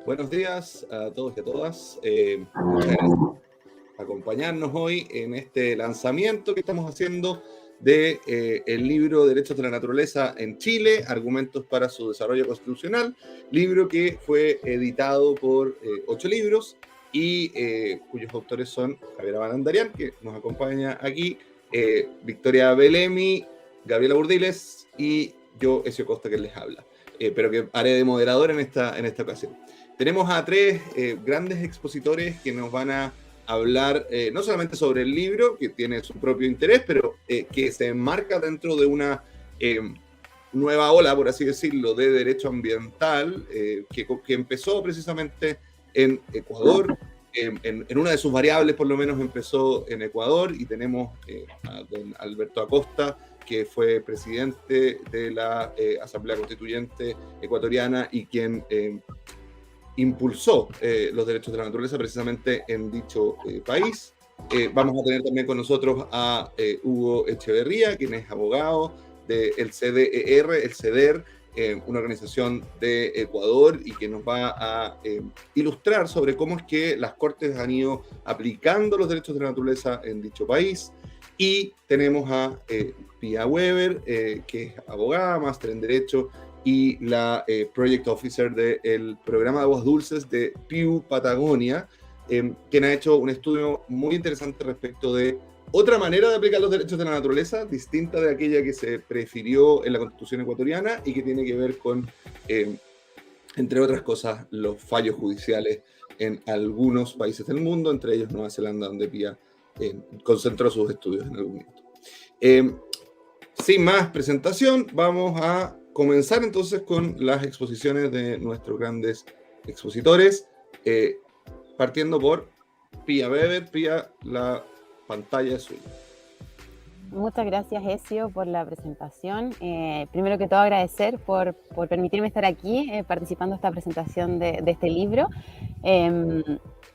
Buenos días a todos y a todas. Muchas gracias por acompañarnos hoy en este lanzamiento que estamos haciendo de el libro Derechos de la Naturaleza en Chile, argumentos para su desarrollo constitucional, libro que fue editado por 8 libros y cuyos autores son Javier Abanandarian, que nos acompaña aquí, Victoria Belemi, Gabriela Burdiles y yo, Ezio Costa, que les habla, pero que haré de moderador en esta ocasión. Tenemos a tres grandes expositores que nos van a hablar no solamente sobre el libro, que tiene su propio interés, pero que se enmarca dentro de una nueva ola, por así decirlo, de derecho ambiental, que empezó precisamente en Ecuador. En una de sus variables, por lo menos, empezó en Ecuador, y tenemos a don Alberto Acosta, que fue presidente de la Asamblea Constituyente ecuatoriana y quien impulsó los derechos de la naturaleza precisamente en dicho país. Vamos a tener también con nosotros a Hugo Echeverría, quien es abogado del CDER, el CEDER, una organización de Ecuador, y que nos va a ilustrar sobre cómo es que las Cortes han ido aplicando los derechos de la naturaleza en dicho país. Y tenemos a Pia Weber, que es abogada, máster en Derecho y la Project Officer del programa de Aguas Dulces de Piu Patagonia, quien ha hecho un estudio muy interesante respecto de otra manera de aplicar los derechos de la naturaleza, distinta de aquella que se prefirió en la Constitución ecuatoriana y que tiene que ver con, entre otras cosas, los fallos judiciales en algunos países del mundo, entre ellos Nueva Zelanda, donde Pia concentró sus estudios en algún minuto. Sin más presentación, vamos a comenzar entonces con las exposiciones de nuestros grandes expositores, partiendo por Pia Weber. Pia, la pantalla es suya. Muchas gracias, Ezio, por la presentación. Primero que todo, agradecer por permitirme estar aquí participando en esta presentación de este libro.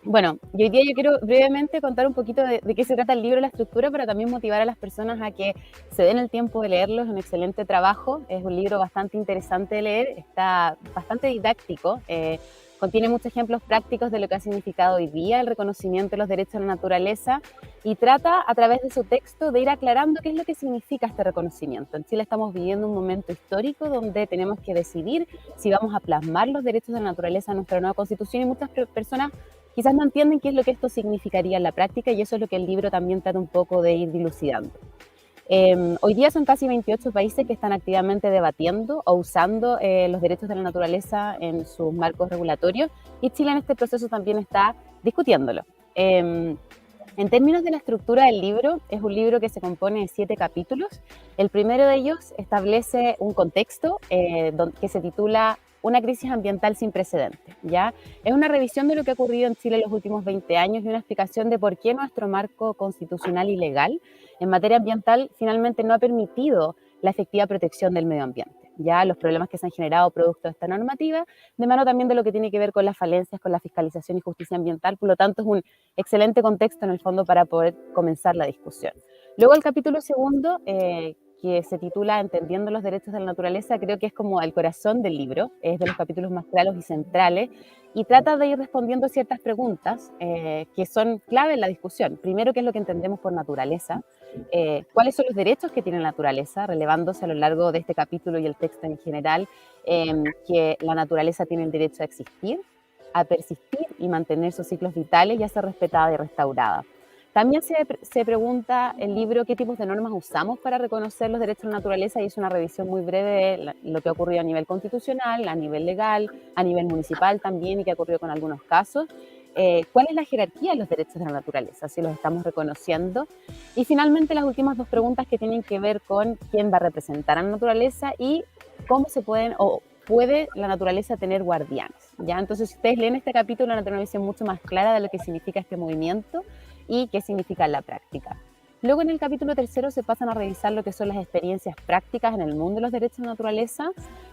Bueno, y hoy día yo quiero brevemente contar un poquito de qué se trata el libro, la estructura, para también motivar a las personas a que se den el tiempo de leerlo. Es un excelente trabajo, es un libro bastante interesante de leer, está bastante didáctico, contiene muchos ejemplos prácticos de lo que ha significado hoy día el reconocimiento de los derechos a la naturaleza, y trata a través de su texto de ir aclarando qué es lo que significa este reconocimiento. En Chile estamos viviendo un momento histórico donde tenemos que decidir si vamos a plasmar los derechos de la naturaleza en nuestra nueva Constitución, y muchas personas quizás no entienden qué es lo que esto significaría en la práctica, y eso es lo que el libro también trata un poco de ir dilucidando. Hoy día son casi 28 países que están activamente debatiendo o usando los derechos de la naturaleza en sus marcos regulatorios, y Chile en este proceso también está discutiéndolo. En términos de la estructura del libro, es un libro que se compone de 7 capítulos. El primero de ellos establece un contexto que se titula Una crisis ambiental sin precedentes, ¿ya? Es una revisión de lo que ha ocurrido en Chile en los últimos 20 años y una explicación de por qué nuestro marco constitucional y legal en materia ambiental finalmente no ha permitido la efectiva protección del medio ambiente. Ya los problemas que se han generado producto de esta normativa, de mano también de lo que tiene que ver con las falencias con la fiscalización y justicia ambiental. Por lo tanto, es un excelente contexto en el fondo para poder comenzar la discusión. Luego el capítulo segundo, que se titula Entendiendo los derechos de la naturaleza, creo que es como el corazón del libro, es de los capítulos más claros y centrales, y trata de ir respondiendo ciertas preguntas que son clave en la discusión. Primero, ¿qué es lo que entendemos por naturaleza? ¿Cuáles son los derechos que tiene la naturaleza? Relevándose a lo largo de este capítulo y el texto en general, que la naturaleza tiene el derecho a existir, a persistir y mantener sus ciclos vitales y a ser respetada y restaurada. También se pregunta el libro qué tipos de normas usamos para reconocer los derechos de la naturaleza, y es una revisión muy breve de lo que ha ocurrido a nivel constitucional, a nivel legal, a nivel municipal también, y que ha ocurrido con algunos casos. ¿Cuál es la jerarquía de los derechos de la naturaleza? Si los estamos reconociendo. Y finalmente las últimas 2 preguntas que tienen que ver con quién va a representar a la naturaleza y cómo se pueden o puede la naturaleza tener guardianes, ¿ya? Entonces, si ustedes leen este capítulo, van a tener una visión mucho más clara de lo que significa este movimiento y qué significa en la práctica. Luego, en el capítulo tercero, se pasan a revisar lo que son las experiencias prácticas en el mundo de los derechos de la naturaleza.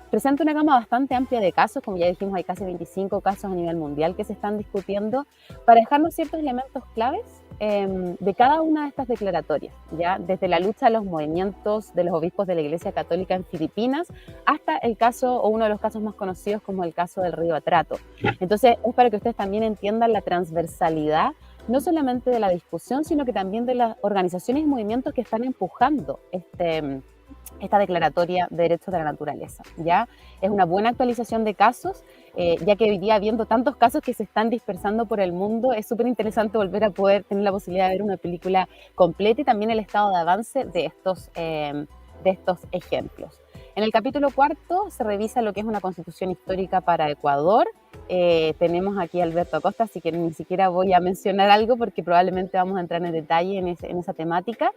Presenta una gama bastante amplia de casos, como ya dijimos, hay casi 25 casos a nivel mundial que se están discutiendo, para dejarnos ciertos elementos claves de cada una de estas declaratorias, ¿ya? Desde la lucha de los movimientos de los obispos de la Iglesia Católica en Filipinas hasta el caso, o uno de los casos más conocidos como el caso del río Atrato. Entonces, es para que ustedes también entiendan la transversalidad, no solamente de la discusión, sino que también de las organizaciones y movimientos que están empujando esta declaratoria de derechos de la naturaleza, ¿ya? Es una buena actualización de casos, ya que hoy día, viendo tantos casos que se están dispersando por el mundo, es súper interesante volver a poder tener la posibilidad de ver una película completa y también el estado de avance de estos ejemplos. En el capítulo 4 se revisa lo que es una constitución histórica para Ecuador. Tenemos aquí a Alberto Acosta, así que ni siquiera voy a mencionar algo porque probablemente vamos a entrar en detalle en esa temática.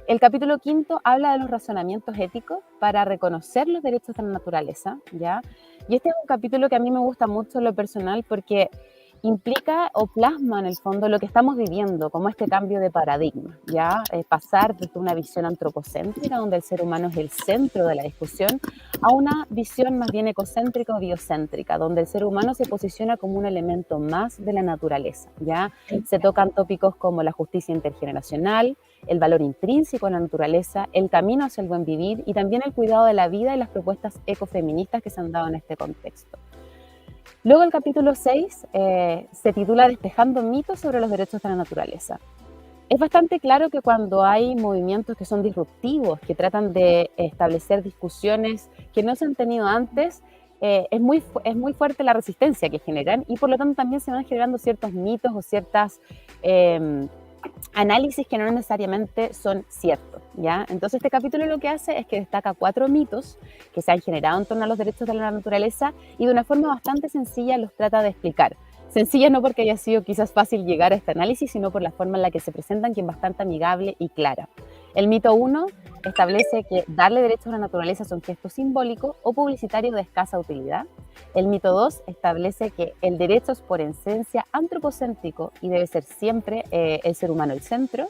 El capítulo 5 habla de los razonamientos éticos para reconocer los derechos de la naturaleza, ¿ya? Y este es un capítulo que a mí me gusta mucho en lo personal porque implica o plasma en el fondo lo que estamos viviendo, como este cambio de paradigma, ¿ya? Pasar desde una visión antropocéntrica, donde el ser humano es el centro de la discusión, a una visión más bien ecocéntrica o biocéntrica, donde el ser humano se posiciona como un elemento más de la naturaleza, ¿ya? Se tocan tópicos como la justicia intergeneracional, el valor intrínseco en la naturaleza, el camino hacia el buen vivir y también el cuidado de la vida y las propuestas ecofeministas que se han dado en este contexto. Luego el capítulo 6 se titula Despejando mitos sobre los derechos de la naturaleza. Es bastante claro que cuando hay movimientos que son disruptivos, que tratan de establecer discusiones que no se han tenido antes, es muy fuerte la resistencia que generan y por lo tanto también se van generando ciertos mitos o ciertas análisis que no necesariamente son ciertos, ¿ya? Entonces este capítulo lo que hace es que destaca 4 mitos que se han generado en torno a los derechos de la naturaleza y de una forma bastante sencilla los trata de explicar. Sencilla no porque haya sido quizás fácil llegar a este análisis, sino por la forma en la que se presentan, que es bastante amigable y clara. El mito 1 establece que darle derechos a la naturaleza es un gesto simbólico o publicitario de escasa utilidad. El mito 2 establece que el derecho es por esencia antropocéntrico y debe ser siempre el ser humano el centro.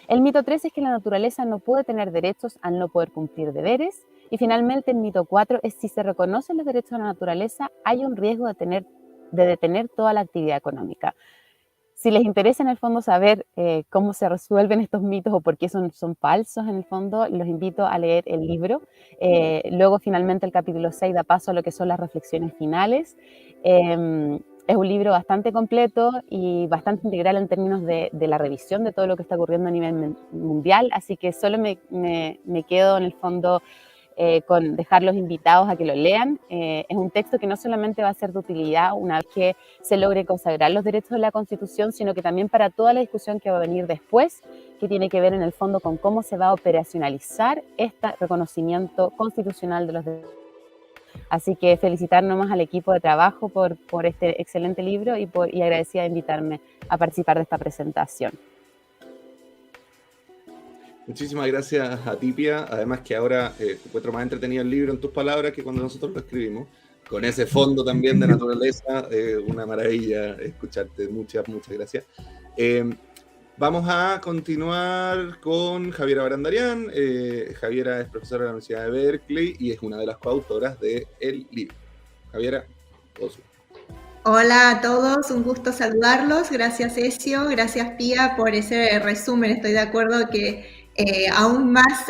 El mito 3 es que la naturaleza no puede tener derechos al no poder cumplir deberes. Y finalmente el mito 4 es si se reconocen los derechos a la naturaleza, hay un riesgo de detener toda la actividad económica. Si les interesa en el fondo saber cómo se resuelven estos mitos o por qué son falsos en el fondo, los invito a leer el libro. Luego finalmente el capítulo 6 da paso a lo que son las reflexiones finales. Es un libro bastante completo y bastante integral en términos de la revisión de todo lo que está ocurriendo a nivel mundial, así que solo me quedo en el fondo con dejar los invitados a que lo lean. Es un texto que no solamente va a ser de utilidad una vez que se logre consagrar los derechos de la Constitución, sino que también para toda la discusión que va a venir después, que tiene que ver en el fondo con cómo se va a operacionalizar este reconocimiento constitucional de los derechos. Así que felicitar nomás al equipo de trabajo por este excelente libro y agradecida de invitarme a participar de esta presentación. Muchísimas gracias a ti, Pía. Además que ahora encuentro más entretenido el libro en tus palabras que cuando nosotros lo escribimos. Con ese fondo también de naturaleza, una maravilla escucharte. Muchas gracias. Vamos a continuar con Javiera Barandarian. Javiera es profesora de la Universidad de Berkeley y es una de las coautoras del libro. Javiera, todo suyo. Hola a todos, un gusto saludarlos. Gracias, Ezio. Gracias, Pía, por ese resumen. Estoy de acuerdo que aún más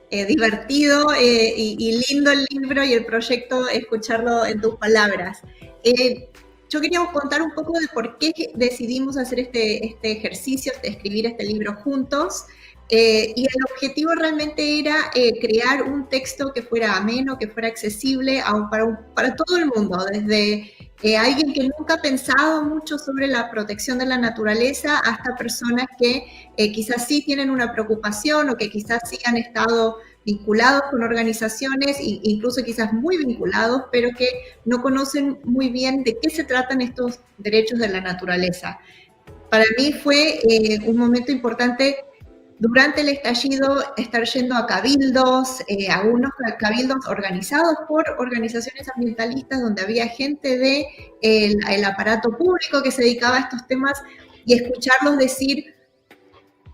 divertido y lindo el libro y el proyecto, escucharlo en tus palabras. Yo quería contar un poco de por qué decidimos hacer este ejercicio, de escribir este libro juntos. Y el objetivo realmente era crear un texto que fuera ameno, que fuera accesible para todo el mundo, desde alguien que nunca ha pensado mucho sobre la protección de la naturaleza hasta personas que quizás sí tienen una preocupación o que quizás sí han estado vinculados con organizaciones, incluso quizás muy vinculados, pero que no conocen muy bien de qué se tratan estos derechos de la naturaleza. Para mí fue un momento importante durante el estallido estar yendo a cabildos, a unos cabildos organizados por organizaciones ambientalistas donde había gente del aparato público que se dedicaba a estos temas y escucharlos decir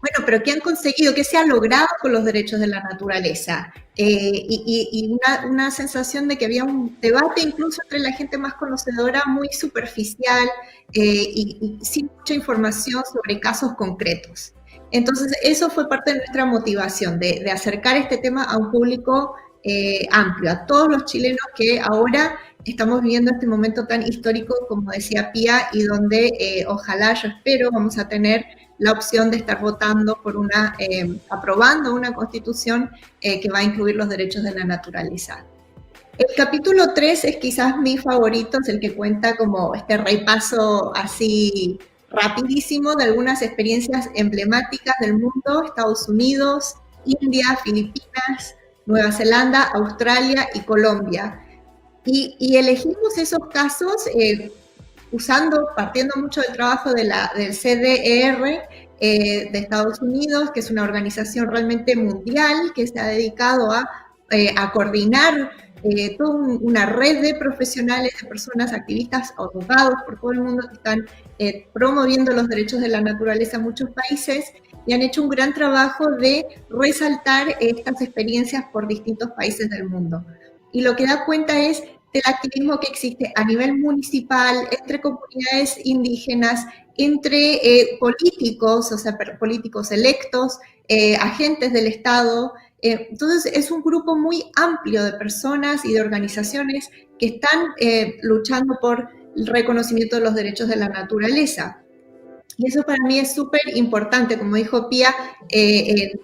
Bueno, pero ¿qué han conseguido? ¿Qué se ha logrado con los derechos de la naturaleza? Y una sensación de que había un debate incluso entre la gente más conocedora muy superficial y sin mucha información sobre casos concretos. Entonces, eso fue parte de nuestra motivación, de acercar este tema a un público amplio, a todos los chilenos que ahora estamos viviendo este momento tan histórico, como decía Pía, y donde ojalá, yo espero, vamos a tener la opción de estar votando por aprobando una constitución que va a incluir los derechos de la naturaleza. El capítulo 3 es quizás mi favorito, es el que cuenta como este repaso así rapidísimo de algunas experiencias emblemáticas del mundo: Estados Unidos, India, Filipinas, Nueva Zelanda, Australia y Colombia. Y elegimos esos casos partiendo mucho del trabajo del CDER de Estados Unidos, que es una organización realmente mundial que se ha dedicado a coordinar toda una red de profesionales, de personas, activistas, abogados por todo el mundo que están promoviendo los derechos de la naturaleza en muchos países, y han hecho un gran trabajo de resaltar estas experiencias por distintos países del mundo. Y lo que da cuenta es del activismo que existe a nivel municipal, entre comunidades indígenas, entre políticos, o sea, políticos electos, agentes del Estado. Entonces, es un grupo muy amplio de personas y de organizaciones que están luchando por el reconocimiento de los derechos de la naturaleza. Y eso para mí es súper importante, como dijo Pía,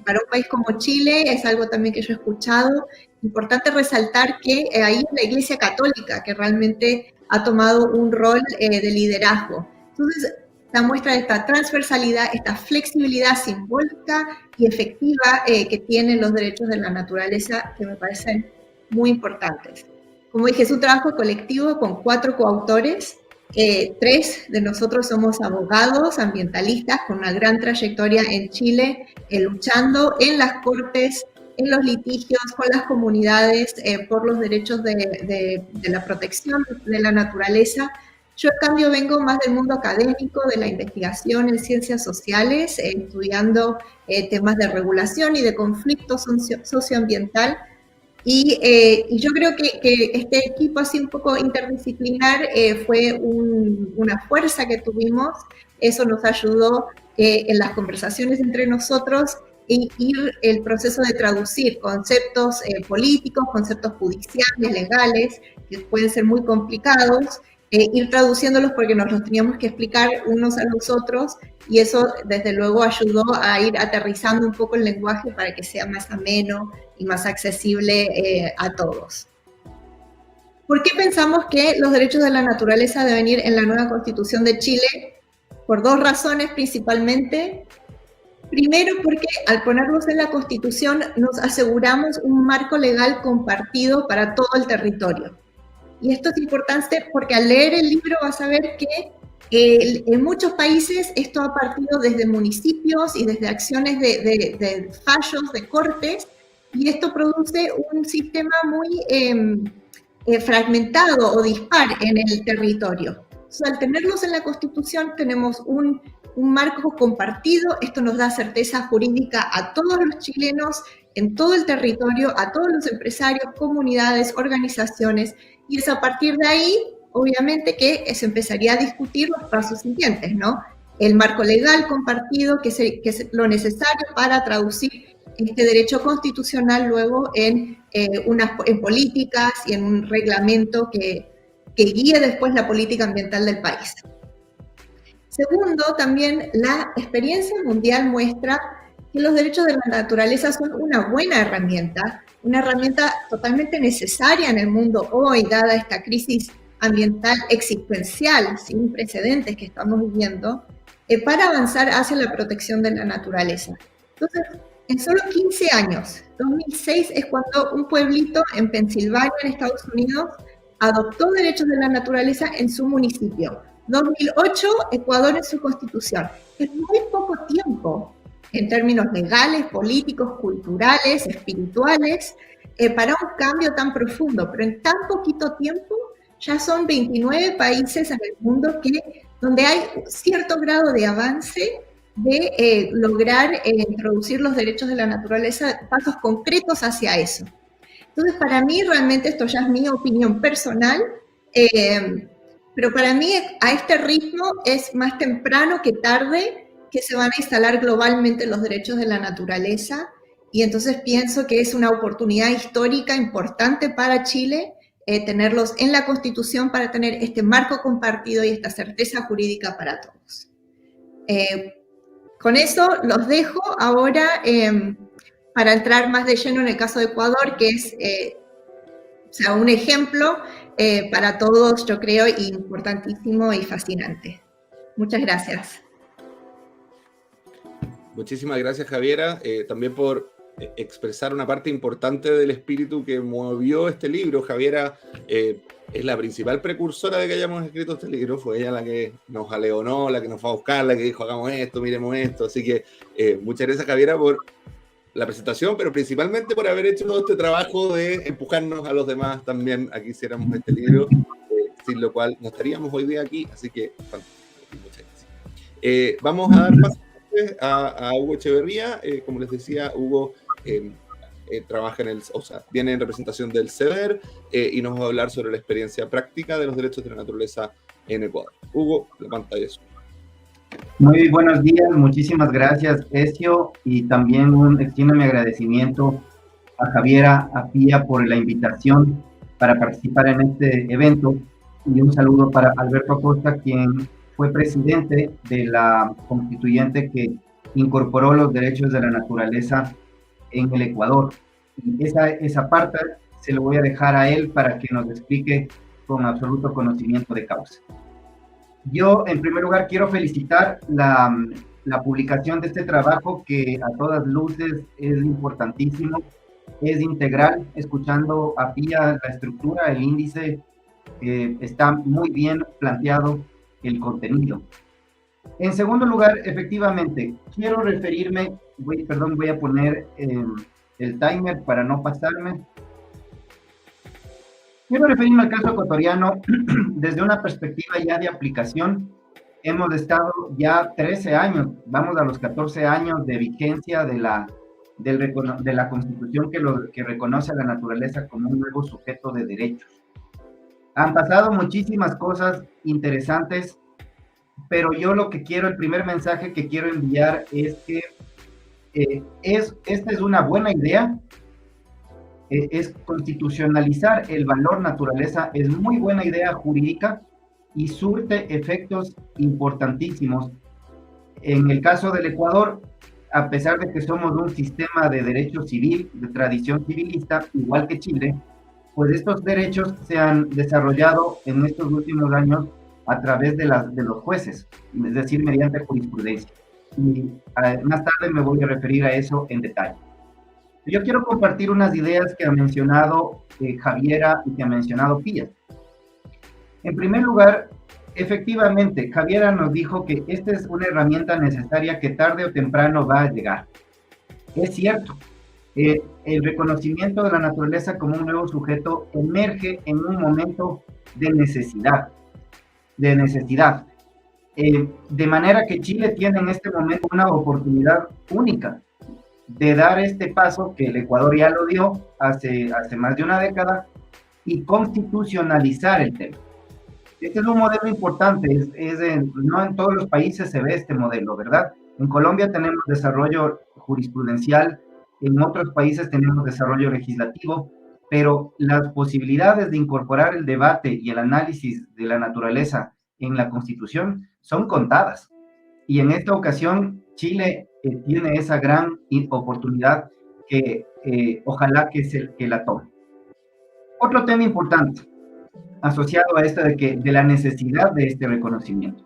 para un país como Chile, es algo también que yo he escuchado, importante resaltar que ahí es la Iglesia Católica que realmente ha tomado un rol de liderazgo. Entonces, esta muestra de esta transversalidad, esta flexibilidad simbólica y efectiva que tienen los derechos de la naturaleza, que me parecen muy importantes. Como dije, es un trabajo colectivo con 4 coautores. 3 de nosotros somos abogados ambientalistas con una gran trayectoria en Chile, luchando en las cortes, en los litigios con las comunidades por los derechos de la protección de la naturaleza. Yo, en cambio, vengo más del mundo académico, de la investigación en ciencias sociales, estudiando temas de regulación y de conflicto socioambiental. Y yo creo que este equipo así un poco interdisciplinar fue una fuerza que tuvimos. Eso nos ayudó en las conversaciones entre nosotros y el proceso de traducir conceptos políticos, conceptos judiciales, legales, que pueden ser muy complicados, ir traduciéndolos porque nos los teníamos que explicar unos a los otros, y eso desde luego ayudó a ir aterrizando un poco el lenguaje para que sea más ameno y más accesible a todos. ¿Por qué pensamos que los derechos de la naturaleza deben ir en la nueva Constitución de Chile? Por 2 razones principalmente. Primero, porque al ponerlos en la Constitución nos aseguramos un marco legal compartido para todo el territorio. Y esto es importante porque al leer el libro vas a ver que en muchos países esto ha partido desde municipios y desde acciones de fallos de cortes, y esto produce un sistema muy fragmentado o dispar en el territorio. Entonces, al tenerlos en la Constitución tenemos un marco compartido. Esto nos da certeza jurídica a todos los chilenos en todo el territorio, a todos los empresarios, comunidades, organizaciones, y es a partir de ahí, obviamente, que se empezaría a discutir los pasos siguientes, ¿no? El marco legal compartido, que es lo necesario para traducir este derecho constitucional luego en políticas y en un reglamento que guíe después la política ambiental del país. Segundo, también la experiencia mundial muestra que los derechos de la naturaleza son una buena herramienta, una herramienta totalmente necesaria en el mundo hoy, dada esta crisis ambiental existencial sin precedentes que estamos viviendo, para avanzar hacia la protección de la naturaleza. Entonces, en solo 15 años, 2006 es cuando un pueblito en Pensilvania, en Estados Unidos, adoptó derechos de la naturaleza en su municipio. 2008, Ecuador en su constitución. Es muy poco tiempo en términos legales, políticos, culturales, espirituales, para un cambio tan profundo, pero en tan poquito tiempo ya son 29 países en el mundo donde hay cierto grado de avance de lograr introducir los derechos de la naturaleza, pasos concretos hacia eso. Entonces, para mí, realmente esto ya es mi opinión personal, pero para mí a este ritmo es más temprano que tarde que se van a instalar globalmente los derechos de la naturaleza, y entonces pienso que es una oportunidad histórica importante para Chile tenerlos en la Constitución para tener este marco compartido y esta certeza jurídica para todos. Con eso los dejo ahora para entrar más de lleno en el caso de Ecuador, que es o sea, un ejemplo para todos, yo creo, importantísimo y fascinante. Muchas gracias. Muchísimas gracias, Javiera, también por expresar una parte importante del espíritu que movió este libro. Javiera es la principal precursora de que hayamos escrito este libro, fue ella la que nos aleonó, la que nos fue a buscar, la que dijo hagamos esto, miremos esto, así que muchas gracias, Javiera, por la presentación, pero principalmente por haber hecho todo este trabajo de empujarnos a los demás también a que hiciéramos este libro, sin lo cual no estaríamos hoy día aquí, así que muchas gracias. Vamos a dar paso a Hugo Echeverría. Como les decía, Hugo trabaja viene en representación del CEDER y nos va a hablar sobre la experiencia práctica de los derechos de la naturaleza en Ecuador. Hugo, la pantalla es suya. Muy buenos días, muchísimas gracias, Ezio, y también extiendo mi agradecimiento a Javiera, a Pía por la invitación para participar en este evento, y un saludo para Alberto Acosta, quien fue presidente de la constituyente que incorporó los derechos de la naturaleza en el Ecuador. Y esa parte se lo voy a dejar a él para que nos explique con absoluto conocimiento de causa. Yo, en primer lugar, quiero felicitar la publicación de este trabajo, que a todas luces es importantísimo, es integral. Escuchando a Pía, la estructura, el índice, está muy bien planteado el contenido. En segundo lugar, efectivamente, quiero referirme, voy a poner el timer para no pasarme. Quiero referirme al caso ecuatoriano desde una perspectiva ya de aplicación. Hemos estado ya 13 años, vamos a los 14 años de vigencia de la Constitución que reconoce a la naturaleza como un nuevo sujeto de derechos. Han pasado muchísimas cosas interesantes, pero yo el primer mensaje que quiero enviar es que esta es una buena idea. Es constitucionalizar el valor naturaleza, es muy buena idea jurídica y surte efectos importantísimos. En el caso del Ecuador, a pesar de que somos un sistema de derecho civil, de tradición civilista, igual que Chile, pues estos derechos se han desarrollado en estos últimos años a través de los jueces, es decir, mediante jurisprudencia. Y más tarde me voy a referir a eso en detalle. Yo quiero compartir unas ideas que ha mencionado Javiera y que ha mencionado Pía. En primer lugar, efectivamente, Javiera nos dijo que esta es una herramienta necesaria que tarde o temprano va a llegar. Es cierto, el reconocimiento de la naturaleza como un nuevo sujeto emerge en un momento de necesidad. De manera que Chile tiene en este momento una oportunidad única de dar este paso, que el Ecuador ya lo dio hace más de una década, y constitucionalizar el tema. Este es un modelo importante, no en todos los países se ve este modelo, ¿verdad? En Colombia tenemos desarrollo jurisprudencial, en otros países tenemos desarrollo legislativo, pero las posibilidades de incorporar el debate y el análisis de la naturaleza en la Constitución son contadas. Y en esta ocasión, Chile tiene esa gran oportunidad que ojalá que la tome. Otro tema importante asociado a esto de la necesidad de este reconocimiento.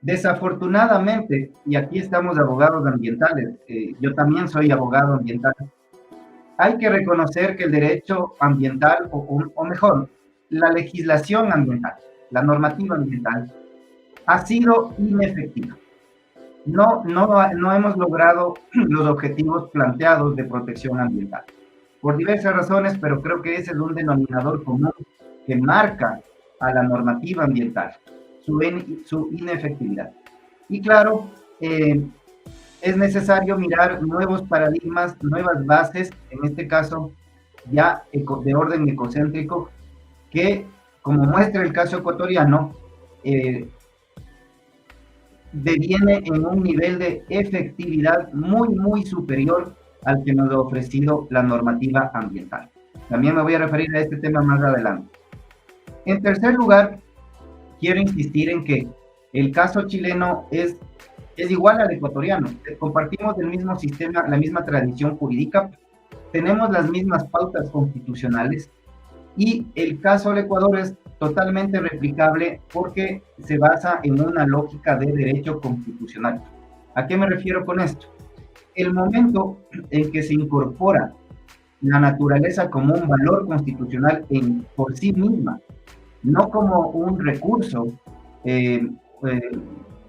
Desafortunadamente, y aquí estamos abogados ambientales, yo también soy abogado ambiental, hay que reconocer que el derecho ambiental, o mejor, la legislación ambiental, la normativa ambiental, ha sido inefectiva. No hemos logrado los objetivos planteados de protección ambiental, por diversas razones, pero creo que ese es un denominador común que marca a la normativa ambiental, su inefectividad. Y claro, es necesario mirar nuevos paradigmas, nuevas bases, en este caso ya de orden ecocéntrico, que, como muestra el caso ecuatoriano, deviene en un nivel de efectividad muy, muy superior al que nos ha ofrecido la normativa ambiental. También me voy a referir a este tema más adelante. En tercer lugar, quiero insistir en que el caso chileno es igual al ecuatoriano. Compartimos el mismo sistema, la misma tradición jurídica, tenemos las mismas pautas constitucionales, y el caso del Ecuador es totalmente replicable porque se basa en una lógica de derecho constitucional. ¿A qué me refiero con esto? El momento en que se incorpora la naturaleza como un valor constitucional por sí misma, no como un recurso de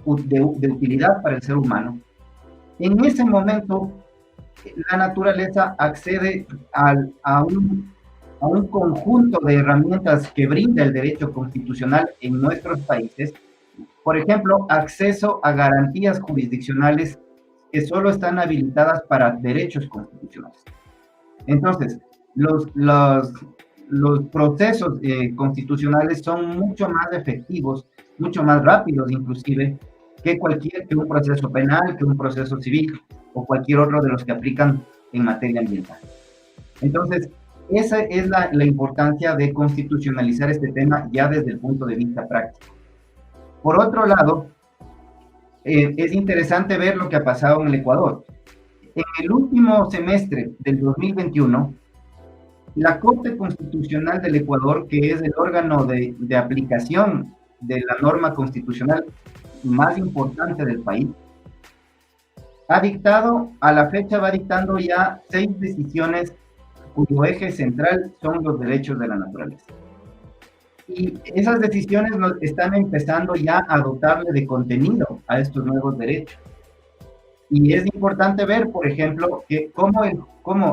utilidad para el ser humano, en ese momento la naturaleza accede a un conjunto de herramientas que brinda el derecho constitucional en nuestros países. Por ejemplo, acceso a garantías jurisdiccionales que solo están habilitadas para derechos constitucionales. Entonces, los procesos constitucionales son mucho más efectivos, mucho más rápidos inclusive, que un proceso penal, que un proceso civil o cualquier otro de los que aplican en materia ambiental. Entonces, esa es la importancia de constitucionalizar este tema ya desde el punto de vista práctico. Por otro lado, es interesante ver lo que ha pasado en el Ecuador. En el último semestre del 2021, la Corte Constitucional del Ecuador, que es el órgano de aplicación de la norma constitucional más importante del país, a la fecha va dictando ya 6 decisiones cuyo eje central son los derechos de la naturaleza. Y esas decisiones están empezando ya a dotarle de contenido a estos nuevos derechos. Y es importante ver, por ejemplo, que cómo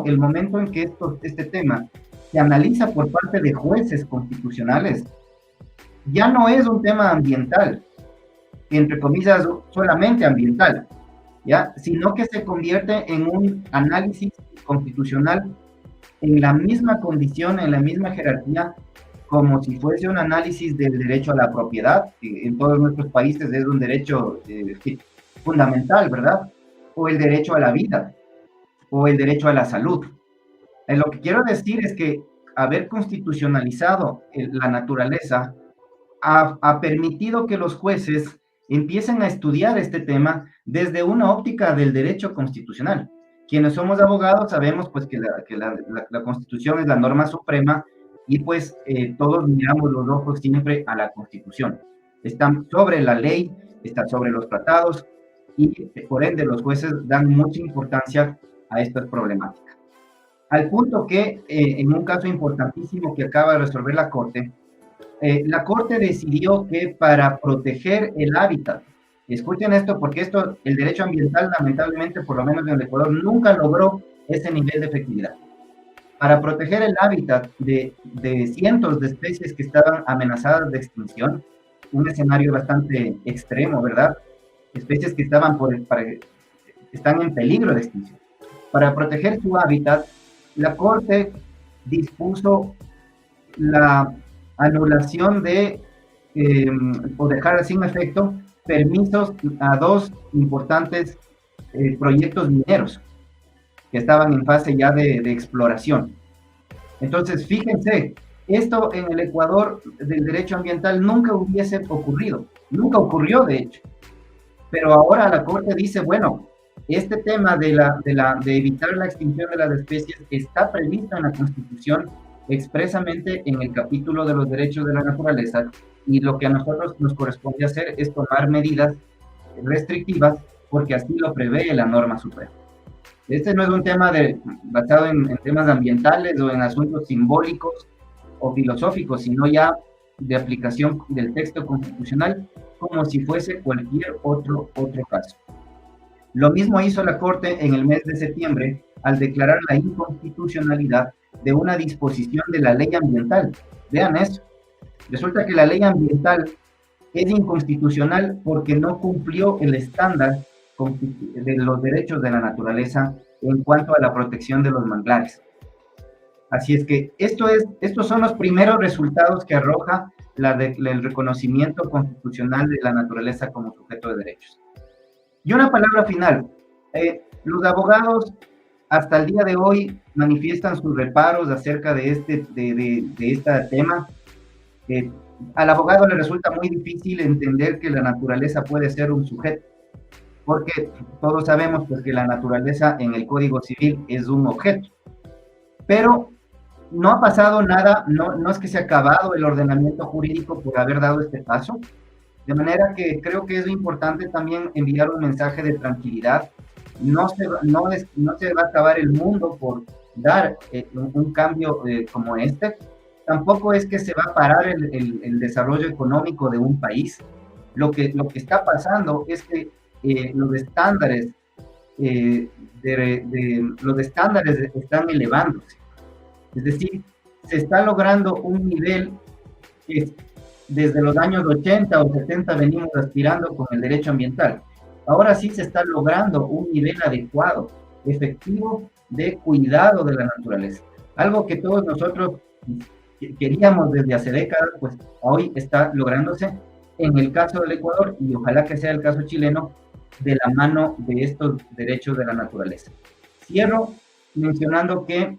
el momento en que este tema se analiza por parte de jueces constitucionales, ya no es un tema ambiental, entre comillas, solamente ambiental, ¿ya? Sino que se convierte en un análisis constitucional en la misma condición, en la misma jerarquía, como si fuese un análisis del derecho a la propiedad, que en todos nuestros países es un derecho fundamental, ¿verdad? O el derecho a la vida, o el derecho a la salud. Lo que quiero decir es que haber constitucionalizado la naturaleza ha permitido que los jueces empiecen a estudiar este tema desde una óptica del derecho constitucional. Quienes somos abogados sabemos pues que la Constitución es la norma suprema y pues todos miramos los ojos siempre a la Constitución. Está sobre la ley, está sobre los tratados y por ende los jueces dan mucha importancia a estas problemáticas. Al punto que en un caso importantísimo que acaba de resolver la Corte decidió que para proteger el hábitat, escuchen esto porque el derecho ambiental lamentablemente, por lo menos en el Ecuador, nunca logró ese nivel de efectividad. Para proteger el hábitat de cientos de especies que estaban amenazadas de extinción, un escenario bastante extremo, ¿verdad? Especies que están en peligro de extinción. Para proteger su hábitat, la Corte dispuso la anulación o dejar sin efecto permisos a 2 importantes proyectos mineros que estaban en fase ya de exploración. Entonces, fíjense, esto en el Ecuador del derecho ambiental nunca hubiese ocurrido, nunca ocurrió de hecho, pero ahora la Corte dice, bueno, este tema de evitar la extinción de las especies está previsto en la Constitución expresamente en el capítulo de los derechos de la naturaleza, y lo que a nosotros nos corresponde hacer es tomar medidas restrictivas porque así lo prevé la norma suprema. Este no es un tema basado en temas ambientales o en asuntos simbólicos o filosóficos, sino ya de aplicación del texto constitucional como si fuese cualquier otro caso. Lo mismo hizo la Corte en el mes de septiembre al declarar la inconstitucionalidad de una disposición de la ley ambiental. Vean eso. Resulta que la ley ambiental es inconstitucional porque no cumplió el estándar de los derechos de la naturaleza en cuanto a la protección de los manglares. Así es que estos son los primeros resultados que arroja el reconocimiento constitucional de la naturaleza como sujeto de derechos. Y una palabra final. Los abogados hasta el día de hoy manifiestan sus reparos acerca de este tema. Al abogado le resulta muy difícil entender que la naturaleza puede ser un sujeto, porque todos sabemos pues, que la naturaleza en el Código Civil es un objeto. Pero no ha pasado nada, no es que se ha acabado el ordenamiento jurídico por haber dado este paso, de manera que creo que es importante también enviar un mensaje de tranquilidad. No se va a acabar el mundo por dar un cambio como este. Tampoco es que se va a parar el desarrollo económico de un país. Lo que está pasando es que los estándares están elevándose. Es decir, se está logrando un nivel que desde los años 80 o 70 venimos aspirando con el derecho ambiental. Ahora sí se está logrando un nivel adecuado, efectivo, de cuidado de la naturaleza. Algo que todos nosotros queríamos desde hace décadas, pues hoy está lográndose en el caso del Ecuador y ojalá que sea el caso chileno de la mano de estos derechos de la naturaleza. Cierro mencionando que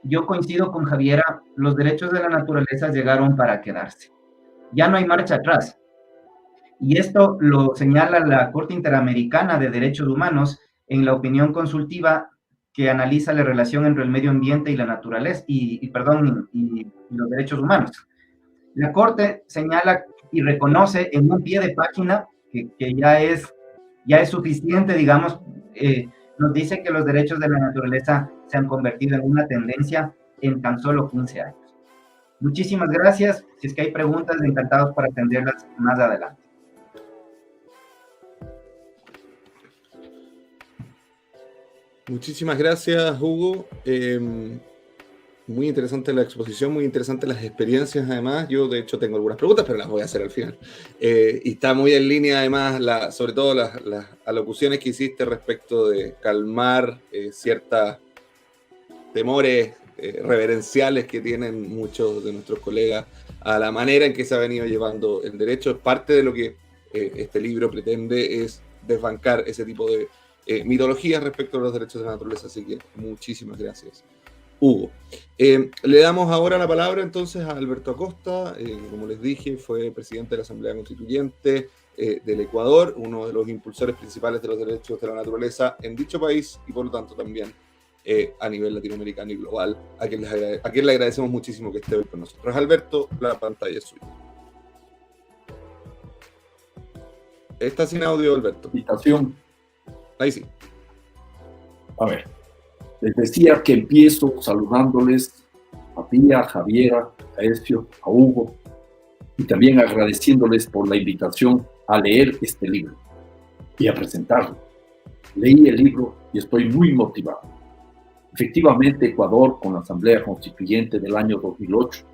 yo coincido con Javiera, los derechos de la naturaleza llegaron para quedarse. Ya no hay marcha atrás. Y esto lo señala la Corte Interamericana de Derechos Humanos en la opinión consultiva que analiza la relación entre el medio ambiente y la naturaleza, y los derechos humanos. La Corte señala y reconoce en un pie de página que ya es suficiente, digamos, nos dice que los derechos de la naturaleza se han convertido en una tendencia en tan solo 15 años. Muchísimas gracias. Si es que hay preguntas, encantados para atenderlas más adelante. Muchísimas gracias, Hugo. Muy interesante la exposición, muy interesantes las experiencias, además. Yo, de hecho, tengo algunas preguntas, pero las voy a hacer al final. Y está muy en línea, además, sobre todo las alocuciones que hiciste respecto de calmar ciertos temores reverenciales que tienen muchos de nuestros colegas a la manera en que se ha venido llevando el derecho. Es parte de lo que este libro pretende, es desbancar ese tipo de mitologías respecto a los derechos de la naturaleza. Así que muchísimas gracias, Hugo. Le damos ahora la palabra entonces a Alberto Acosta, como les dije, fue presidente de la Asamblea Constituyente del Ecuador, uno de los impulsores principales de los derechos de la naturaleza en dicho país y por lo tanto también a nivel latinoamericano y global, a quien le agradecemos muchísimo que esté hoy con nosotros. Alberto, la pantalla es suya. Está sin audio, Alberto. Invitación. Ahí sí. A ver. Les decía que empiezo saludándoles a Pía, a Javiera, a Ezio, a Hugo, y también agradeciéndoles por la invitación a leer este libro y a presentarlo. Leí el libro y estoy muy motivado. Efectivamente, Ecuador, con la Asamblea Constituyente del año 2008,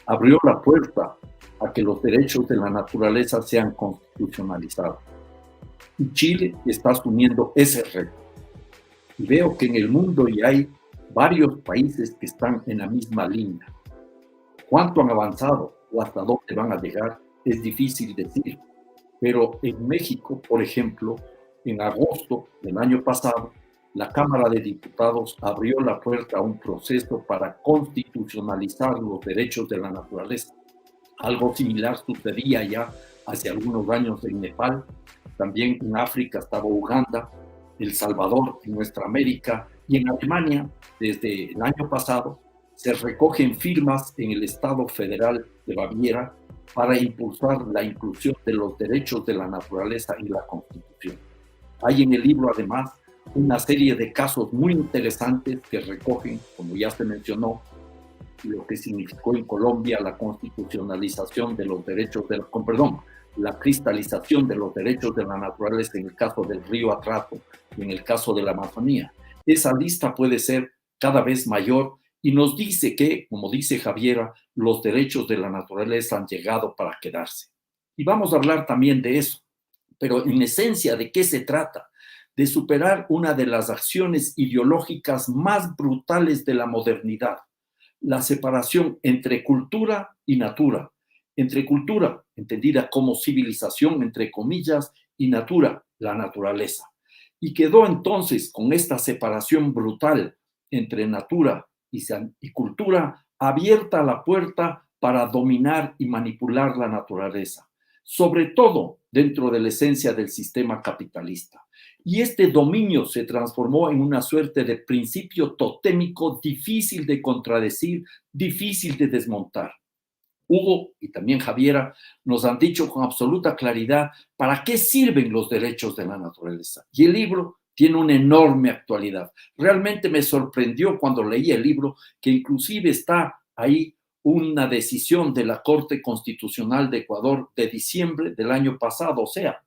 abrió la puerta a que los derechos de la naturaleza sean constitucionalizados. Y Chile está asumiendo ese reto. Y veo que en el mundo ya hay varios países que están en la misma línea. ¿Cuánto han avanzado o hasta dónde van a llegar? Es difícil decir. Pero en México, por ejemplo, en agosto del año pasado, la Cámara de Diputados abrió la puerta a un proceso para constitucionalizar los derechos de la naturaleza. Algo similar sucedía ya hace algunos años en Nepal, también en África estaba Uganda, El Salvador en nuestra América, y en Alemania, desde el año pasado, se recogen firmas en el Estado Federal de Baviera para impulsar la inclusión de los derechos de la naturaleza en la Constitución. Hay en el libro, además, una serie de casos muy interesantes que recogen, como ya se mencionó, lo que significó en Colombia la constitucionalización de los derechos la cristalización de los derechos de la naturaleza en el caso del río Atrato y en el caso de la Amazonía. Esa lista puede ser cada vez mayor y nos dice que, como dice Javiera, los derechos de la naturaleza han llegado para quedarse. Y vamos a hablar también de eso, Pero en esencia, ¿de qué se trata? De superar una de las acciones ideológicas más brutales de la modernidad, la separación entre cultura y natura. Entre cultura, entendida como civilización, entre comillas, y natura, la naturaleza. Y quedó entonces con esta separación brutal entre natura y cultura abierta la puerta para dominar y manipular la naturaleza, sobre todo dentro de la esencia del sistema capitalista. Y este dominio se transformó en una suerte de principio totémico difícil de contradecir, difícil de desmontar. Hugo y también Javiera nos han dicho con absoluta claridad para qué sirven los derechos de la naturaleza. Y el libro tiene una enorme actualidad. Realmente me sorprendió cuando leí el libro que inclusive está ahí una decisión de la Corte Constitucional de Ecuador de diciembre del año pasado, o sea,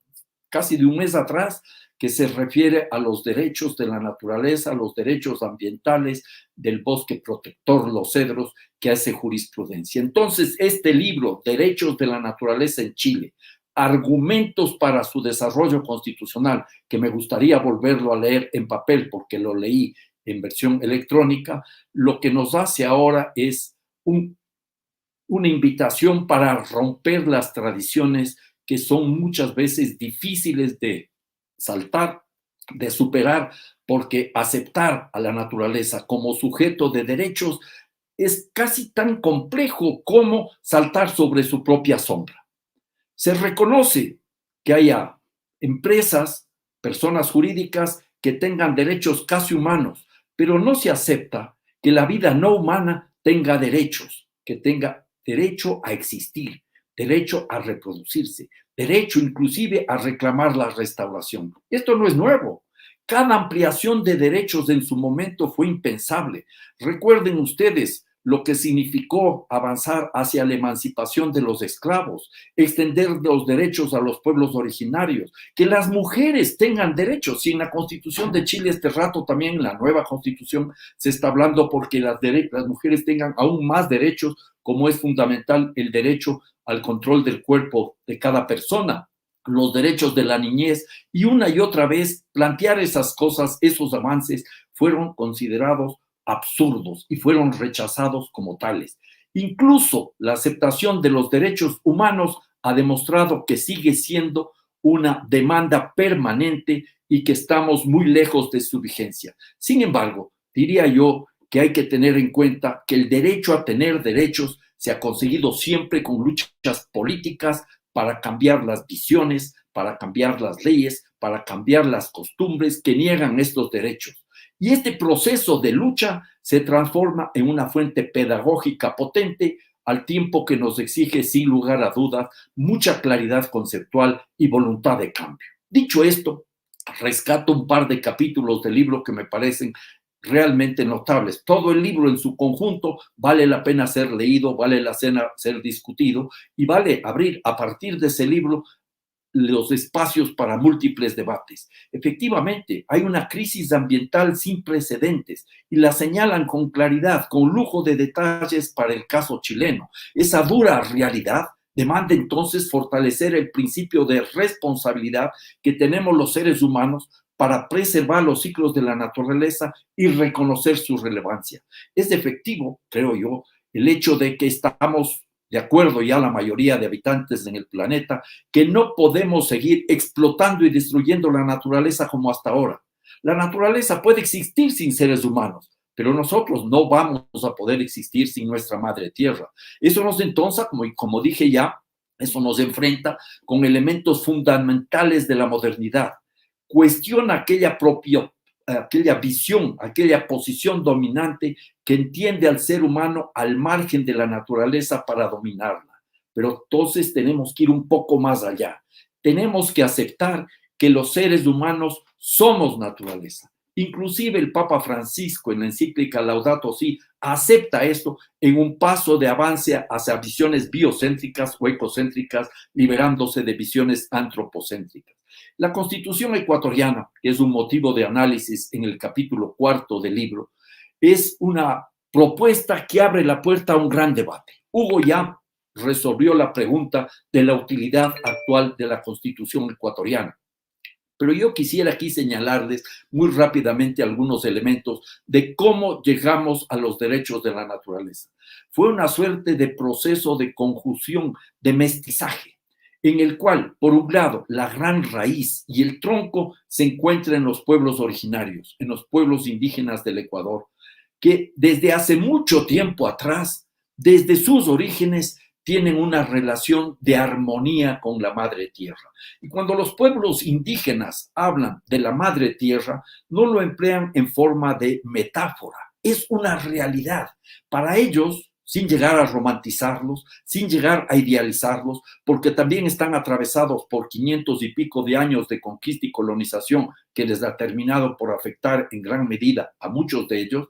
casi de un mes atrás, que se refiere a los derechos de la naturaleza, a los derechos ambientales, del bosque protector, los cedros, que hace jurisprudencia. Entonces, este libro, Derechos de la Naturaleza en Chile, argumentos para su desarrollo constitucional, que me gustaría volverlo a leer en papel porque lo leí en versión electrónica, lo que nos hace ahora es una invitación para romper las tradiciones que son muchas veces difíciles de saltar, de superar, porque aceptar a la naturaleza como sujeto de derechos es casi tan complejo como saltar sobre su propia sombra. Se reconoce que haya empresas, personas jurídicas que tengan derechos casi humanos, pero no se acepta que la vida no humana tenga derechos, que tenga derecho a existir, derecho a reproducirse, derecho inclusive a reclamar la restauración. Esto no es nuevo. Cada ampliación de derechos en su momento fue impensable. Recuerden ustedes lo que significó avanzar hacia la emancipación de los esclavos, extender los derechos a los pueblos originarios, que las mujeres tengan derechos. Y en la Constitución de Chile este rato también, en la nueva Constitución, se está hablando porque las mujeres tengan aún más derechos, como es fundamental el derecho al control del cuerpo de cada persona, los derechos de la niñez, y una y otra vez plantear esas cosas, esos avances, fueron considerados absurdos y fueron rechazados como tales. Incluso la aceptación de los derechos humanos ha demostrado que sigue siendo una demanda permanente y que estamos muy lejos de su vigencia. Sin embargo, diría yo que hay que tener en cuenta que el derecho a tener derechos se ha conseguido siempre con luchas políticas para cambiar las visiones, para cambiar las leyes, para cambiar las costumbres que niegan estos derechos. Y este proceso de lucha se transforma en una fuente pedagógica potente al tiempo que nos exige, sin lugar a dudas, mucha claridad conceptual y voluntad de cambio. Dicho esto, rescato un par de capítulos del libro que me parecen realmente notables. Todo el libro en su conjunto vale la pena ser leído, vale la pena ser discutido y vale abrir a partir de ese libro los espacios para múltiples debates. Efectivamente, hay una crisis ambiental sin precedentes y la señalan con claridad, con lujo de detalles para el caso chileno. Esa dura realidad demanda entonces fortalecer el principio de responsabilidad que tenemos los seres humanos para preservar los ciclos de la naturaleza y reconocer su relevancia. Es efectivo, creo yo, el hecho de que estamos de acuerdo ya la mayoría de habitantes en el planeta, que no podemos seguir explotando y destruyendo la naturaleza como hasta ahora. La naturaleza puede existir sin seres humanos, pero nosotros no vamos a poder existir sin nuestra madre tierra. Eso nos entonces, como dije ya, eso nos enfrenta con elementos fundamentales de la modernidad. Cuestiona aquella visión, aquella posición dominante que entiende al ser humano al margen de la naturaleza para dominarla. Pero entonces tenemos que ir un poco más allá. Tenemos que aceptar que los seres humanos somos naturaleza. Inclusive el Papa Francisco en la encíclica Laudato Si acepta esto en un paso de avance hacia visiones biocéntricas o ecocéntricas, liberándose de visiones antropocéntricas. La Constitución ecuatoriana, que es un motivo de análisis en el capítulo 4 del libro, es una propuesta que abre la puerta a un gran debate. Hugo ya resolvió la pregunta de la utilidad actual de la Constitución ecuatoriana. Pero yo quisiera aquí señalarles muy rápidamente algunos elementos de cómo llegamos a los derechos de la naturaleza. Fue una suerte de proceso de conjunción, de mestizaje, en el cual, por un lado, la gran raíz y el tronco se encuentran en los pueblos originarios, en los pueblos indígenas del Ecuador, que desde hace mucho tiempo atrás, desde sus orígenes, tienen una relación de armonía con la madre tierra. Y cuando los pueblos indígenas hablan de la madre tierra, no lo emplean en forma de metáfora, es una realidad. Para ellos, sin llegar a romantizarlos, sin llegar a idealizarlos, porque también están atravesados por 500 y pico de años de conquista y colonización que les ha terminado por afectar en gran medida a muchos de ellos.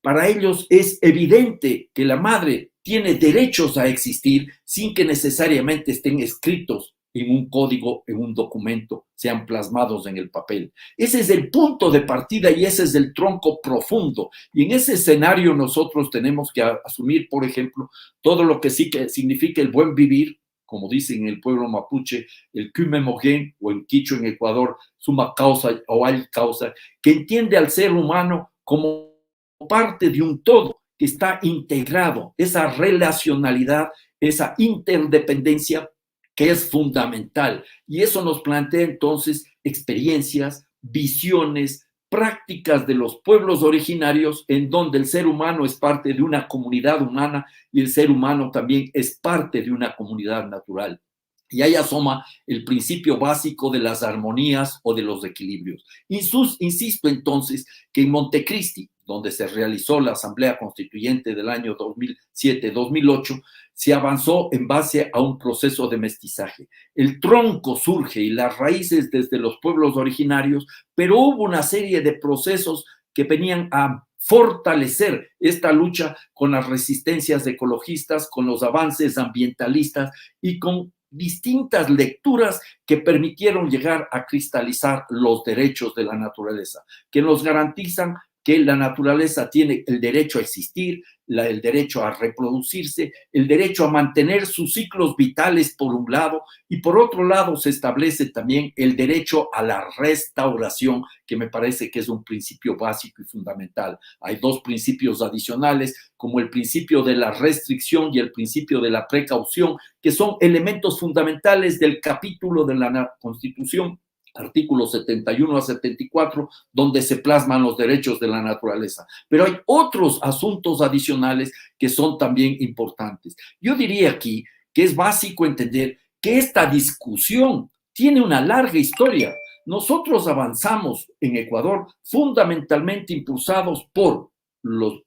Para ellos es evidente que la madre tiene derechos a existir sin que necesariamente estén escritos en un código, en un documento, sean plasmados en el papel. Ese es el punto de partida y ese es el tronco profundo. Y en ese escenario nosotros tenemos que asumir, por ejemplo, todo lo que sí que significa el buen vivir, como dicen en el pueblo mapuche, el Cumemogen, o en quichua en Ecuador, suma causa o al causa, que entiende al ser humano como parte de un todo que está integrado, esa relacionalidad, esa interdependencia que es fundamental. Y eso nos plantea entonces experiencias, visiones, prácticas de los pueblos originarios en donde el ser humano es parte de una comunidad humana y el ser humano también es parte de una comunidad natural. Y ahí asoma el principio básico de las armonías o de los equilibrios. Insisto entonces que en Montecristi, donde se realizó la Asamblea Constituyente del año 2007-2008, se avanzó en base a un proceso de mestizaje. El tronco surge y las raíces desde los pueblos originarios, pero hubo una serie de procesos que venían a fortalecer esta lucha con las resistencias ecologistas, con los avances ambientalistas y con distintas lecturas que permitieron llegar a cristalizar los derechos de la naturaleza, que nos garantizan que la naturaleza tiene el derecho a existir, el derecho a reproducirse, el derecho a mantener sus ciclos vitales por un lado, y por otro lado se establece también el derecho a la restauración, que me parece que es un principio básico y fundamental. Hay dos principios adicionales, como el principio de la restricción y el principio de la precaución, que son elementos fundamentales del capítulo de la Constitución, artículos 71 a 74, donde se plasman los derechos de la naturaleza. Pero hay otros asuntos adicionales que son también importantes. Yo diría aquí que es básico entender que esta discusión tiene una larga historia. Nosotros avanzamos en Ecuador fundamentalmente impulsados por los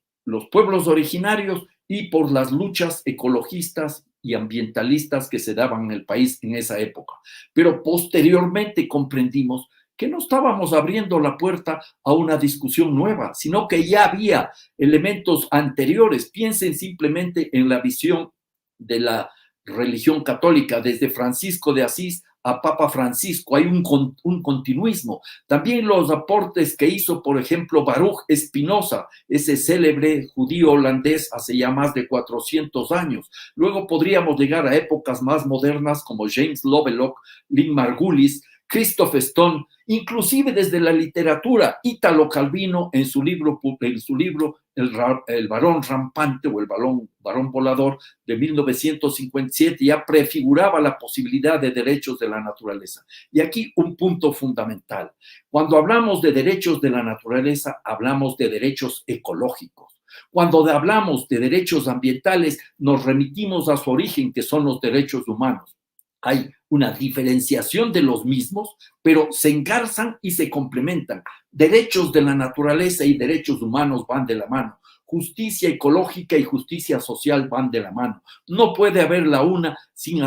pueblos originarios y por las luchas ecologistas y ambientalistas que se daban en el país en esa época. Pero posteriormente comprendimos que no estábamos abriendo la puerta a una discusión nueva, sino que ya había elementos anteriores. Piensen simplemente en la visión de la religión católica, desde Francisco de Asís a Papa Francisco, hay un continuismo. También los aportes que hizo, por ejemplo, Baruch Spinoza, ese célebre judío holandés hace ya más de 400 años. Luego podríamos llegar a épocas más modernas como James Lovelock, Lynn Margulis, Christoph Stone, inclusive desde la literatura, Italo Calvino en su libro El varón rampante o el varón volador de 1957 ya prefiguraba la posibilidad de derechos de la naturaleza. Y aquí un punto fundamental. Cuando hablamos de derechos de la naturaleza, hablamos de derechos ecológicos. Cuando hablamos de derechos ambientales, nos remitimos a su origen, que son los derechos humanos. Hay una diferenciación de los mismos, pero se engarzan y se complementan. Derechos de la naturaleza y derechos humanos van de la mano. Justicia ecológica y justicia social van de la mano. No puede haber la una sin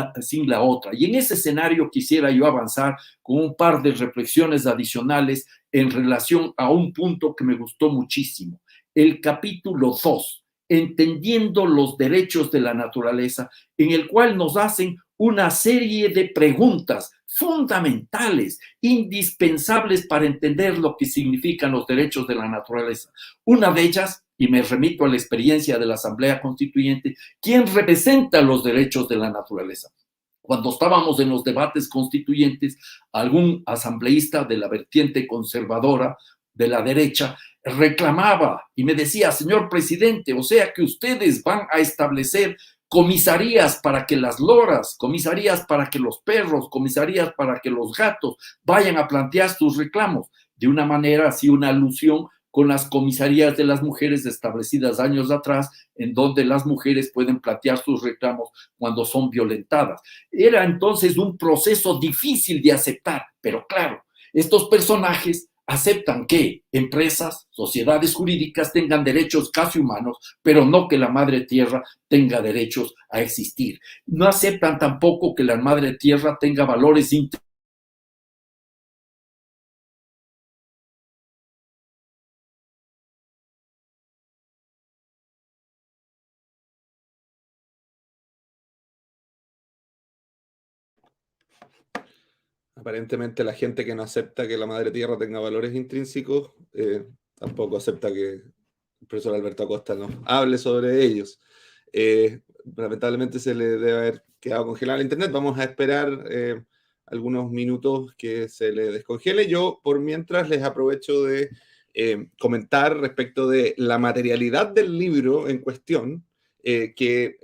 la otra. Y en ese escenario quisiera yo avanzar con un par de reflexiones adicionales en relación a un punto que me gustó muchísimo. El capítulo 2, entendiendo los derechos de la naturaleza, en el cual nos hacen una serie de preguntas fundamentales, indispensables para entender lo que significan los derechos de la naturaleza. Una de ellas y me remito a la experiencia de la Asamblea Constituyente, ¿quién representa los derechos de la naturaleza? Cuando estábamos en los debates constituyentes, algún asambleísta de la vertiente conservadora de la derecha reclamaba y me decía, señor presidente, o sea que ustedes van a establecer comisarías para que las loras, comisarías para que los perros, comisarías para que los gatos vayan a plantear sus reclamos. De una manera, así una alusión con las comisarías de las mujeres establecidas años atrás, en donde las mujeres pueden plantear sus reclamos cuando son violentadas. Era entonces un proceso difícil de aceptar, pero claro, estos personajes aceptan que empresas, sociedades jurídicas tengan derechos casi humanos, pero no que la madre tierra tenga derechos a existir. No aceptan tampoco que la madre tierra tenga valores Aparentemente la gente que no acepta que la madre tierra tenga valores intrínsecos, tampoco acepta que el profesor Alberto Acosta nos hable sobre ellos. Lamentablemente se le debe haber quedado congelado el internet. Vamos a esperar algunos minutos que se le descongele. Yo, por mientras, les aprovecho de comentar respecto de la materialidad del libro en cuestión, que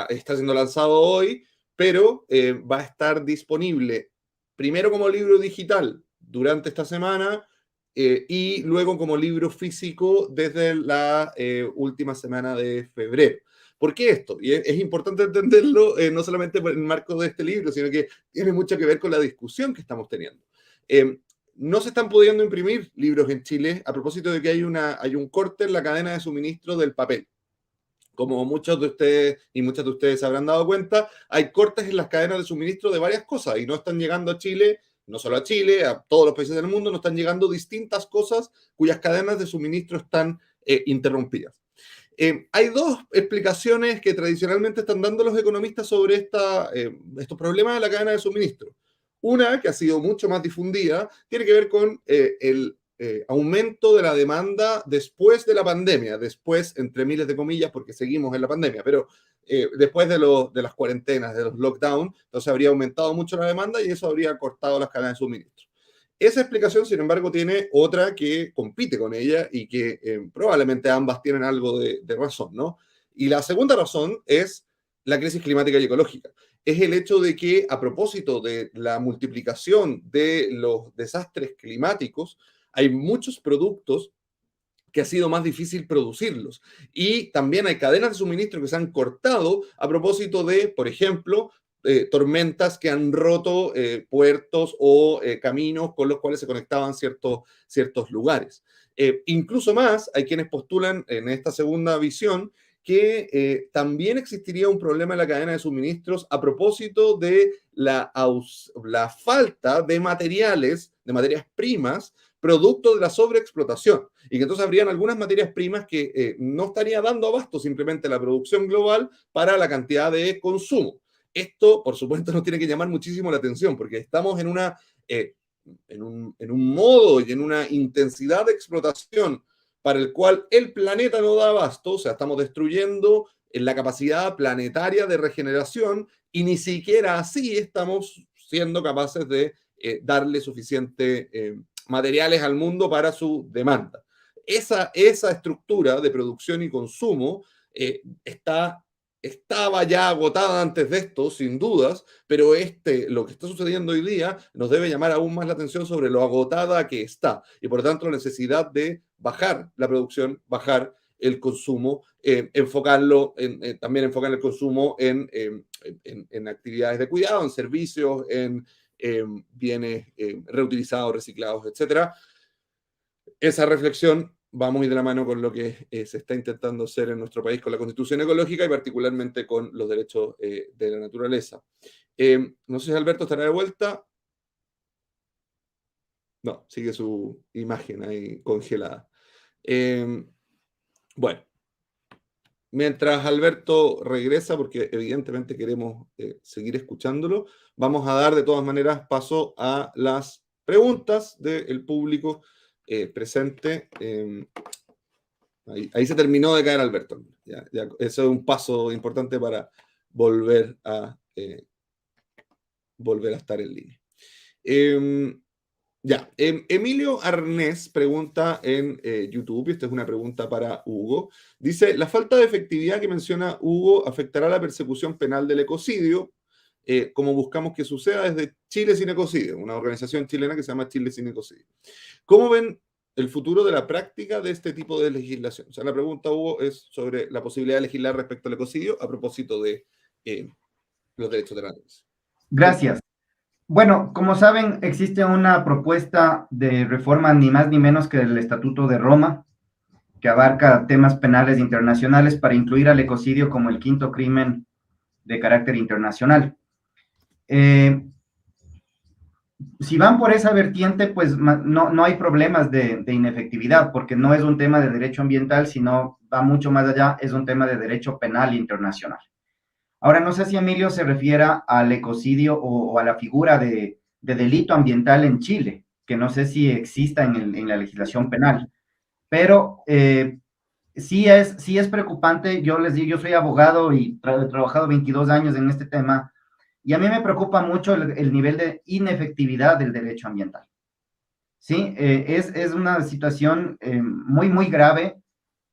está siendo lanzado hoy, pero va a estar disponible primero como libro digital durante esta semana y luego como libro físico desde la última semana de febrero. ¿Por qué esto? Y es importante entenderlo no solamente por el marco de este libro, sino que tiene mucho que ver con la discusión que estamos teniendo. No se están pudiendo imprimir libros en Chile a propósito de que hay un corte en la cadena de suministro del papel. Como muchos de ustedes y muchas de ustedes se habrán dado cuenta, hay cortes en las cadenas de suministro de varias cosas y no están llegando a Chile, no solo a Chile, a todos los países del mundo, no están llegando distintas cosas cuyas cadenas de suministro están interrumpidas. Hay dos explicaciones que tradicionalmente están dando los economistas sobre estos problemas de la cadena de suministro. Una, que ha sido mucho más difundida, tiene que ver con el aumento de la demanda después de la pandemia, después, entre miles de comillas, porque seguimos en la pandemia, pero después de las cuarentenas, de los lockdowns, entonces habría aumentado mucho la demanda y eso habría cortado las cadenas de suministro. Esa explicación, sin embargo, tiene otra que compite con ella y que probablemente ambas tienen algo de razón, ¿no? Y la segunda razón es la crisis climática y ecológica. Es el hecho de que, a propósito de la multiplicación de los desastres climáticos, hay muchos productos que ha sido más difícil producirlos. Y también hay cadenas de suministro que se han cortado a propósito de, por ejemplo, tormentas que han roto puertos o caminos con los cuales se conectaban ciertos lugares. Incluso más, hay quienes postulan en esta segunda visión que también existiría un problema en la cadena de suministros a propósito de la falta de materias primas, producto de la sobreexplotación, y que entonces habrían algunas materias primas que no estaría dando abasto simplemente la producción global para la cantidad de consumo. Esto, por supuesto, nos tiene que llamar muchísimo la atención, porque estamos en un modo y en una intensidad de explotación para el cual el planeta no da abasto, o sea, estamos destruyendo la capacidad planetaria de regeneración y ni siquiera así estamos siendo capaces de darle suficiente materiales al mundo para su demanda. Esa estructura de producción y consumo estaba ya agotada antes de esto, sin dudas, pero lo que está sucediendo hoy día nos debe llamar aún más la atención sobre lo agotada que está y por tanto la necesidad de bajar la producción, bajar el consumo, también enfocar el consumo en actividades de cuidado, en servicios, en bienes reutilizados, reciclados, etc. Esa reflexión va muy de la mano con lo que se está intentando hacer en nuestro país con la Constitución ecológica y particularmente con los derechos de la naturaleza. No sé si Alberto estará de vuelta. No, sigue su imagen ahí congelada. Bueno, mientras Alberto regresa, porque evidentemente queremos seguir escuchándolo, vamos a dar de todas maneras paso a las preguntas del público presente. Ahí se terminó de caer Alberto. Eso es un paso importante para volver a estar en línea. Emilio Arnés pregunta en YouTube, y esta es una pregunta para Hugo. Dice, ¿la falta de efectividad que menciona Hugo afectará la persecución penal del ecocidio? Como buscamos que suceda desde Chile Sin Ecocidio, una organización chilena que se llama Chile Sin Ecocidio. ¿Cómo ven el futuro de la práctica de este tipo de legislación? O sea, la pregunta, Hugo, es sobre la posibilidad de legislar respecto al ecocidio a propósito de los derechos de la naturaleza. Gracias. Bueno, como saben, existe una propuesta de reforma ni más ni menos que del Estatuto de Roma, que abarca temas penales internacionales para incluir al ecocidio como el quinto crimen de carácter internacional. Si van por esa vertiente, pues no hay problemas de inefectividad, porque no es un tema de derecho ambiental, sino va mucho más allá, es un tema de derecho penal internacional. Ahora, no sé si Emilio se refiera al ecocidio o a la figura de delito ambiental en Chile, que no sé si exista en la legislación penal, pero sí es preocupante. Yo les digo, yo soy abogado y he trabajado 22 años en este tema, y a mí me preocupa mucho el nivel de inefectividad del derecho ambiental. Sí, es una situación muy, muy grave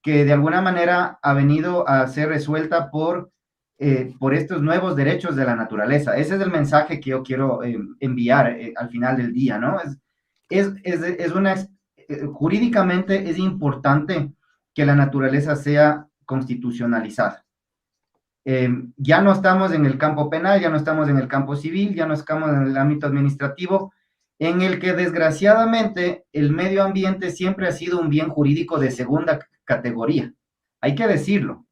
que de alguna manera ha venido a ser resuelta por estos nuevos derechos de la naturaleza. Ese es el mensaje que yo quiero enviar al final del día, ¿no? Jurídicamente es importante que la naturaleza sea constitucionalizada. Ya no estamos en el campo penal, ya no estamos en el campo civil, ya no estamos en el ámbito administrativo, en el que desgraciadamente el medio ambiente siempre ha sido un bien jurídico de segunda categoría. Hay que decirlo.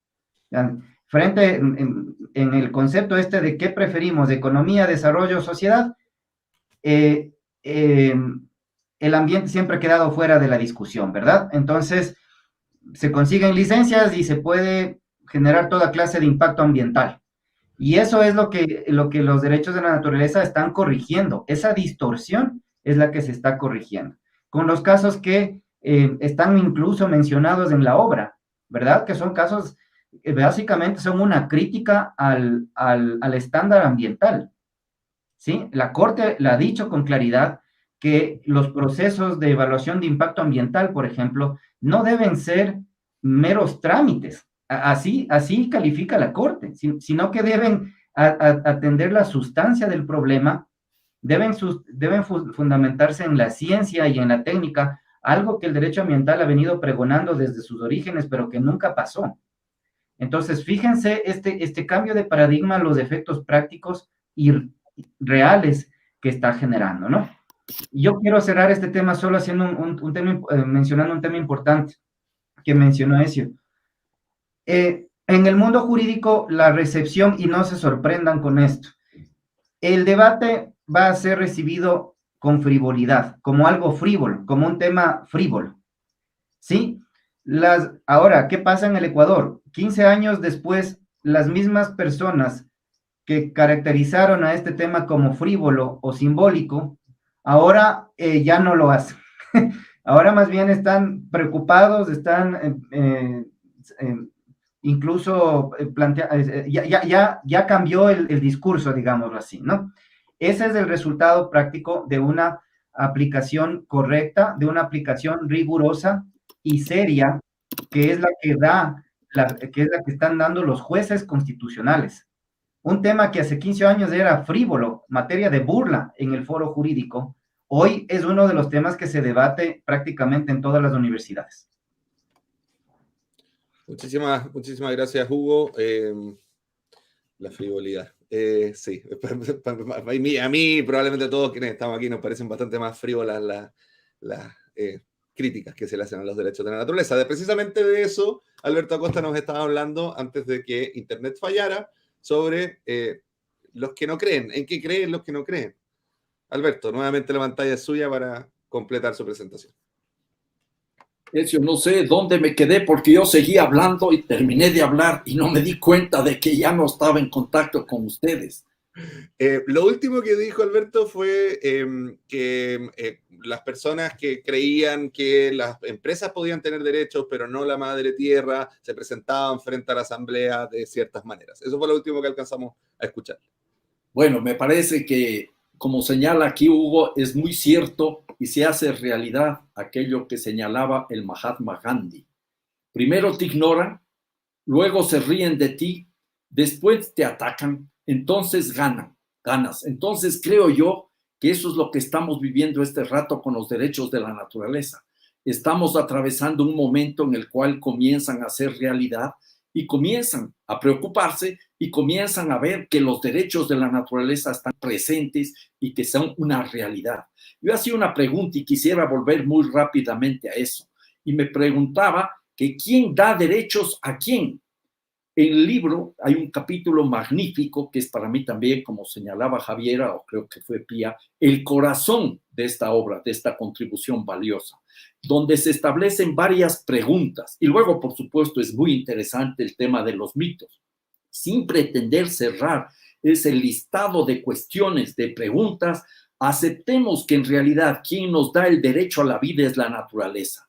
Frente en el concepto de qué preferimos, de economía, desarrollo, sociedad, el ambiente siempre ha quedado fuera de la discusión, ¿verdad? Entonces, se consiguen licencias y se puede generar toda clase de impacto ambiental. Y eso es lo que los derechos de la naturaleza están corrigiendo. Esa distorsión es la que se está corrigiendo. Con los casos que están incluso mencionados en la obra, ¿verdad? Que son casos básicamente son una crítica al estándar ambiental, ¿sí? La Corte la ha dicho con claridad que los procesos de evaluación de impacto ambiental, por ejemplo, no deben ser meros trámites. Así califica la Corte, sino que deben atender la sustancia del problema, deben fundamentarse en la ciencia y en la técnica, algo que el derecho ambiental ha venido pregonando desde sus orígenes, pero que nunca pasó. Entonces, fíjense este cambio de paradigma, los efectos prácticos y reales que está generando, ¿no? Yo quiero cerrar este tema solo haciendo mencionando un tema importante que mencionó Ezio. En el mundo jurídico, la recepción, y no se sorprendan con esto, el debate va a ser recibido con frivolidad, como algo frívolo, como un tema frívolo, ¿sí? Ahora, ¿qué pasa en el Ecuador? 15 años después, las mismas personas que caracterizaron a este tema como frívolo o simbólico, ahora ya no lo hacen. Ahora más bien están preocupados, están incluso ya cambió el discurso, digámoslo así, ¿no? Ese es el resultado práctico de una aplicación correcta, de una aplicación rigurosa y seria, que es la que están dando los jueces constitucionales. Un tema que hace 15 años era frívolo, materia de burla en el foro jurídico, hoy es uno de los temas que se debate prácticamente en todas las universidades. Muchísimas gracias, Hugo. La frivolidad. Sí, a mí probablemente todos quienes estamos aquí nos parecen bastante más frívolas las críticas que se le hacen a los derechos de la naturaleza. Precisamente de eso, Alberto Acosta nos estaba hablando antes de que Internet fallara, sobre los que no creen, en qué creen los que no creen. Alberto, nuevamente la pantalla es suya para completar su presentación. Ezio, no sé dónde me quedé porque yo seguí hablando y terminé de hablar y no me di cuenta de que ya no estaba en contacto con ustedes. Lo último que dijo Alberto fue que las personas que creían que las empresas podían tener derechos, pero no la madre tierra, se presentaban frente a la asamblea de ciertas maneras. Eso fue lo último que alcanzamos a escuchar. Bueno, me parece que, como señala aquí Hugo, es muy cierto y se hace realidad aquello que señalaba el Mahatma Gandhi. Primero te ignoran, luego se ríen de ti, después te atacan, entonces ganas. Entonces creo yo que eso es lo que estamos viviendo este rato con los derechos de la naturaleza. Estamos atravesando un momento en el cual comienzan a ser realidad y comienzan a preocuparse y comienzan a ver que los derechos de la naturaleza están presentes y que son una realidad. Yo hacía una pregunta y quisiera volver muy rápidamente a eso. Y me preguntaba que quién da derechos a quién. En el libro hay un capítulo magnífico que es para mí también, como señalaba Javiera, o creo que fue Pía, el corazón de esta obra, de esta contribución valiosa, donde se establecen varias preguntas. Y luego, por supuesto, es muy interesante el tema de los mitos. Sin pretender cerrar ese listado de cuestiones, de preguntas, aceptemos que en realidad quien nos da el derecho a la vida es la naturaleza.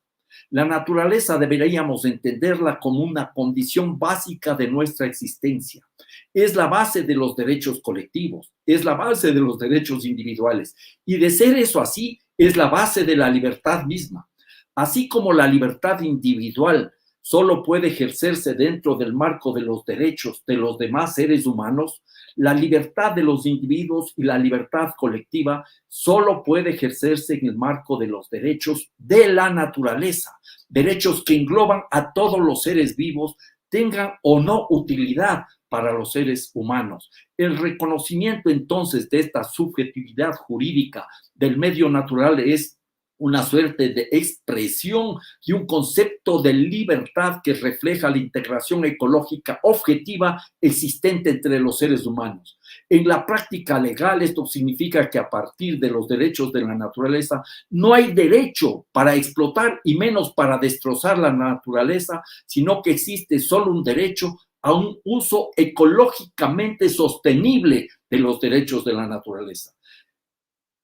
La naturaleza deberíamos entenderla como una condición básica de nuestra existencia. Es la base de los derechos colectivos, es la base de los derechos individuales. Y de ser eso así, es la base de la libertad misma. Así como la libertad individual solo puede ejercerse dentro del marco de los derechos de los demás seres humanos, la libertad de los individuos y la libertad colectiva solo puede ejercerse en el marco de los derechos de la naturaleza, derechos que engloban a todos los seres vivos, tengan o no utilidad para los seres humanos. El reconocimiento entonces de esta subjetividad jurídica del medio natural es una suerte de expresión de un concepto de libertad que refleja la integración ecológica objetiva existente entre los seres humanos. En la práctica legal, esto significa que a partir de los derechos de la naturaleza no hay derecho para explotar y menos para destrozar la naturaleza, sino que existe solo un derecho a un uso ecológicamente sostenible de los derechos de la naturaleza.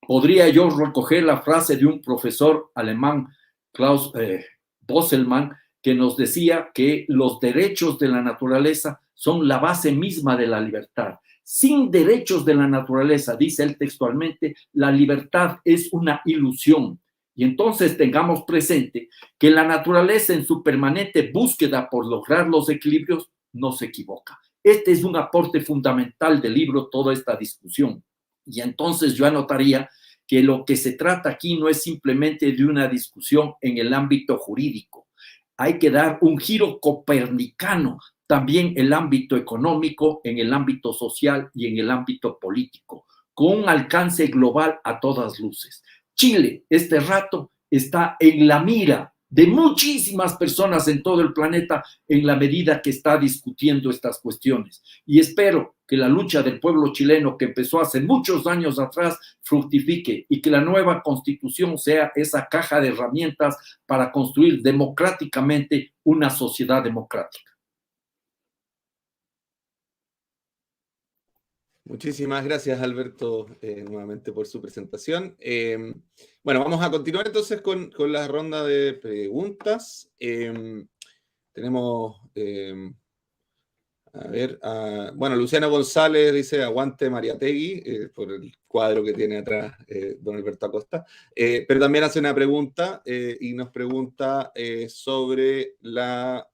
Podría yo recoger la frase de un profesor alemán, Klaus Bosselmann, que nos decía que los derechos de la naturaleza son la base misma de la libertad. Sin derechos de la naturaleza, dice él textualmente, la libertad es una ilusión. Y entonces tengamos presente que la naturaleza en su permanente búsqueda por lograr los equilibrios no se equivoca. Este es un aporte fundamental del libro, toda esta discusión. Y entonces yo anotaría que lo que se trata aquí no es simplemente de una discusión en el ámbito jurídico. Hay que dar un giro copernicano también en el ámbito económico, en el ámbito social y en el ámbito político, con un alcance global a todas luces. Chile, este rato, está en la mira de muchísimas personas en todo el planeta en la medida que está discutiendo estas cuestiones. Y espero que la lucha del pueblo chileno que empezó hace muchos años atrás fructifique y que la nueva constitución sea esa caja de herramientas para construir democráticamente una sociedad democrática. Muchísimas gracias, Alberto, nuevamente por su presentación. Bueno, vamos a continuar entonces con la ronda de preguntas. Tenemos, bueno, Luciano González dice, aguante Mariátegui, por el cuadro que tiene atrás don Alberto Acosta, pero también hace una pregunta y nos pregunta sobre la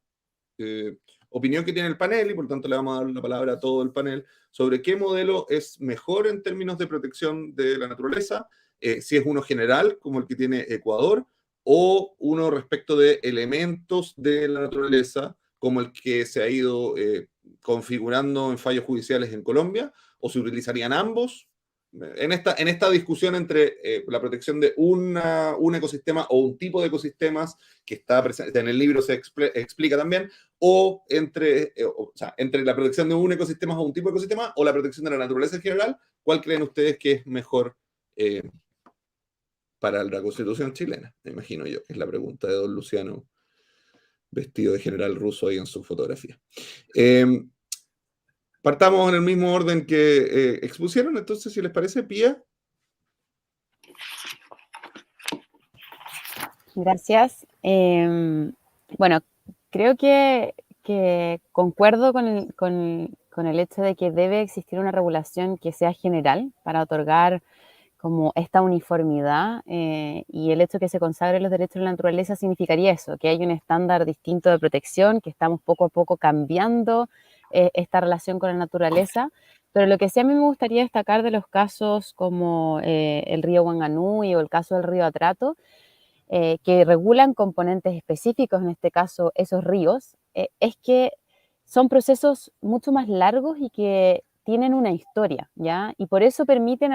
opinión que tiene el panel, y por tanto le vamos a dar la palabra a todo el panel, sobre qué modelo es mejor en términos de protección de la naturaleza, si es uno general, como el que tiene Ecuador, o uno respecto de elementos de la naturaleza, como el que se ha ido configurando en fallos judiciales en Colombia, o se utilizarían ambos. En esta discusión entre la protección de un ecosistema o un tipo de ecosistemas que está presente en el libro, se explica también, o entre la protección de un ecosistema o un tipo de ecosistema o la protección de la naturaleza en general, ¿cuál creen ustedes que es mejor para la Constitución chilena? Me imagino yo, que es la pregunta de don Luciano, vestido de general ruso ahí en su fotografía. Partamos en el mismo orden que expusieron, entonces, si les parece, Pía. Gracias. Bueno, creo que concuerdo con el hecho de que debe existir una regulación que sea general para otorgar como esta uniformidad, y el hecho de que se consagren los derechos de la naturaleza significaría eso, que hay un estándar distinto de protección, que estamos poco a poco cambiando esta relación con la naturaleza. Pero lo que sí a mí me gustaría destacar de los casos como el río Wanganui o el caso del río Atrato, que regulan componentes específicos, en este caso esos ríos, es que son procesos mucho más largos y que tienen una historia, ¿ya? Y por eso permiten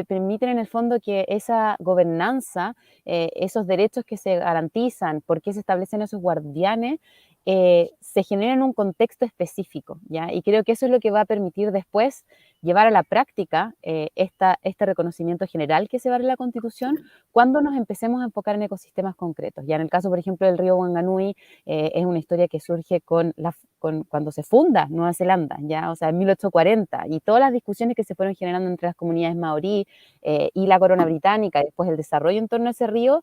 permiten en el fondo que esa gobernanza, esos derechos que se garantizan, por qué se establecen esos guardianes, se generen en un contexto específico, ¿ya? Y creo que eso es lo que va a permitir después llevar a la práctica este reconocimiento general que se va a dar en la Constitución cuando nos empecemos a enfocar en ecosistemas concretos. Ya en el caso, por ejemplo, del río Wanganui, es una historia que surge cuando se funda Nueva Zelanda, ya, o sea, en 1840, y todas las discusiones que se fueron generando entre las comunidades maorí y la corona británica, y después el desarrollo en torno a ese río,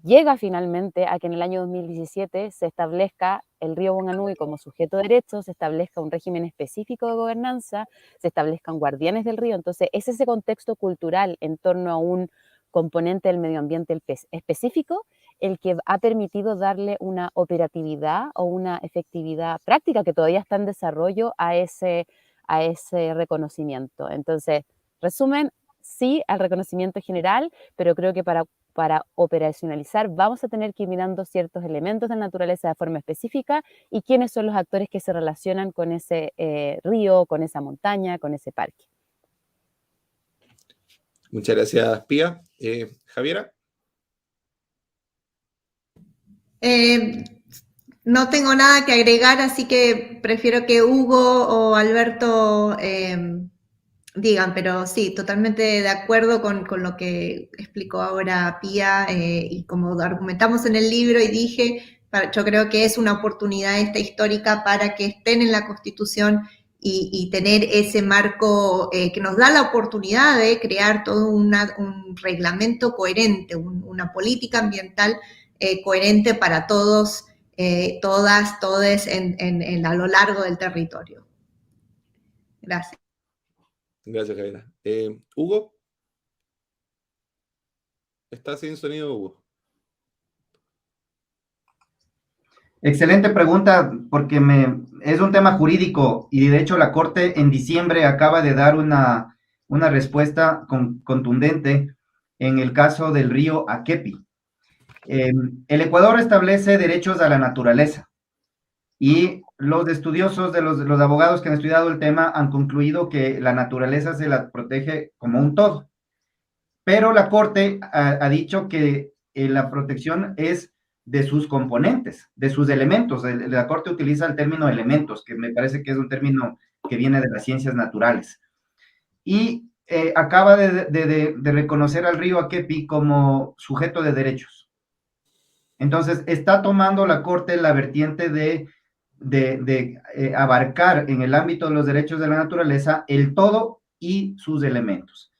llega finalmente a que en el año 2017 se establezca el río Wanganui como sujeto de derecho, se establezca un régimen específico de gobernanza, se establezcan guardianes del río. Entonces, es ese contexto cultural en torno a un componente del medio ambiente específico el que ha permitido darle una operatividad o una efectividad práctica que todavía está en desarrollo a ese reconocimiento. Entonces, resumen, sí al reconocimiento general, pero creo que para operacionalizar vamos a tener que ir mirando ciertos elementos de la naturaleza de forma específica y quiénes son los actores que se relacionan con ese río, con esa montaña, con ese parque. Muchas gracias, Pía. Javiera. No tengo nada que agregar, así que prefiero que Hugo o Alberto digan, pero sí, totalmente de acuerdo con lo que explicó ahora Pía, y como argumentamos en el libro y dije, yo creo que es una oportunidad esta histórica para que estén en la Constitución y tener ese marco que nos da la oportunidad de crear todo un reglamento coherente, una política ambiental coherente para todos, todas, todes a lo largo del territorio. Gracias. Gracias, Javiera. Hugo. Está sin sonido, Hugo. Excelente pregunta, porque es un tema jurídico y de hecho la Corte en diciembre acaba de dar una respuesta contundente en el caso del río Akepi. El Ecuador establece derechos a la naturaleza y los estudiosos de los abogados que han estudiado el tema han concluido que la naturaleza se la protege como un todo. Pero la Corte ha dicho que la protección es de sus componentes, de sus elementos. La Corte utiliza el término elementos, que me parece que es un término que viene de las ciencias naturales. Y acaba de reconocer al río Akepi como sujeto de derechos. Entonces, está tomando la Corte la vertiente de abarcar en el ámbito de los derechos de la naturaleza el todo y sus elementos.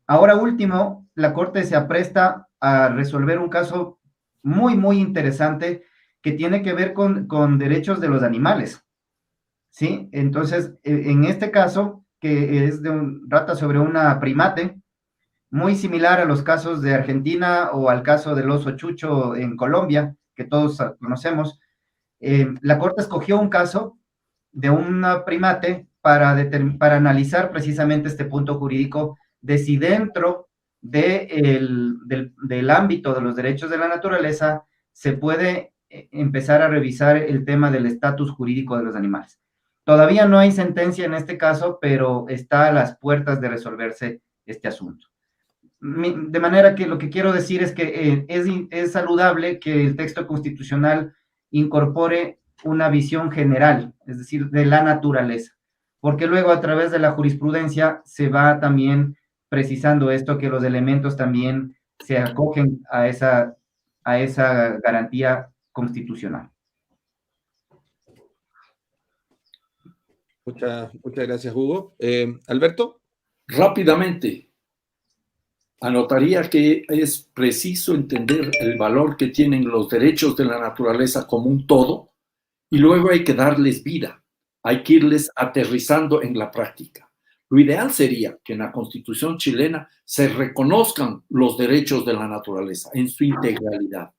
Ahora último, la Corte se apresta a resolver un caso muy, muy interesante que tiene que ver con derechos de los animales, ¿sí? Entonces, en este caso, que trata sobre una primate, muy similar a los casos de Argentina o al caso del oso chucho en Colombia, que todos conocemos, la Corte escogió un caso de una primate para analizar precisamente este punto jurídico de si dentro del ámbito de los derechos de la naturaleza se puede empezar a revisar el tema del estatus jurídico de los animales. Todavía no hay sentencia en este caso, pero está a las puertas de resolverse este asunto. De manera que lo que quiero decir es que es saludable que el texto constitucional incorpore una visión general, es decir, de la naturaleza, porque luego a través de la jurisprudencia se va también precisando esto, que los elementos también se acogen a esa garantía constitucional. Muchas gracias, Hugo. Alberto. Rápidamente, anotaría que es preciso entender el valor que tienen los derechos de la naturaleza como un todo y luego hay que darles vida, hay que irles aterrizando en la práctica. Lo ideal sería que en la Constitución chilena se reconozcan los derechos de la naturaleza en su integralidad,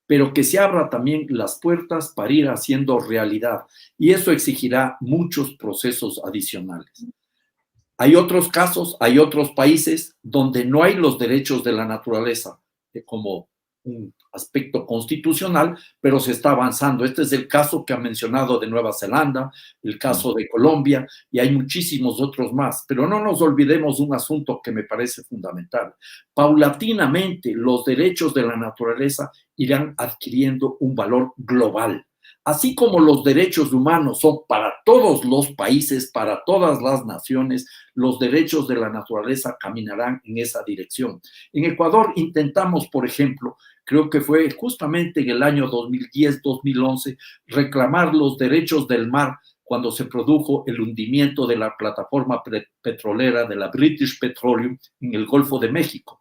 pero que se abra también las puertas para ir haciendo realidad y eso exigirá muchos procesos adicionales. Hay otros casos, hay otros países donde no hay los derechos de la naturaleza como un aspecto constitucional, pero se está avanzando. Este es el caso que ha mencionado de Nueva Zelanda, el caso de Colombia, y hay muchísimos otros más. Pero no nos olvidemos de un asunto que me parece fundamental. Paulatinamente, los derechos de la naturaleza irán adquiriendo un valor global. Así como los derechos humanos son para todos los países, para todas las naciones, los derechos de la naturaleza caminarán en esa dirección. En Ecuador intentamos, por ejemplo, creo que fue justamente en el año 2010-2011, reclamar los derechos del mar cuando se produjo el hundimiento de la plataforma petrolera de la British Petroleum en el Golfo de México.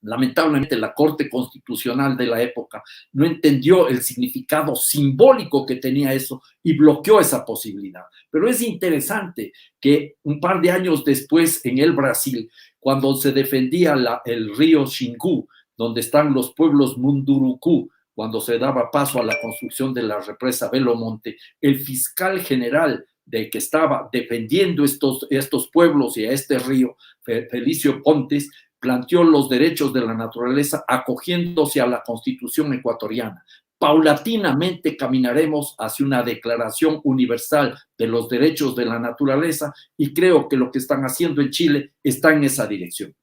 Lamentablemente la Corte Constitucional de la época no entendió el significado simbólico que tenía eso y bloqueó esa posibilidad. Pero es interesante que un par de años después en el Brasil, cuando se defendía el río Xingu, donde están los pueblos Mundurucú, cuando se daba paso a la construcción de la represa Belo Monte, el fiscal general de que estaba defendiendo estos pueblos y a este río, Felicio Pontes, planteó los derechos de la naturaleza acogiéndose a la Constitución ecuatoriana. Paulatinamente caminaremos hacia una declaración universal de los derechos de la naturaleza y creo que lo que están haciendo en Chile está en esa dirección.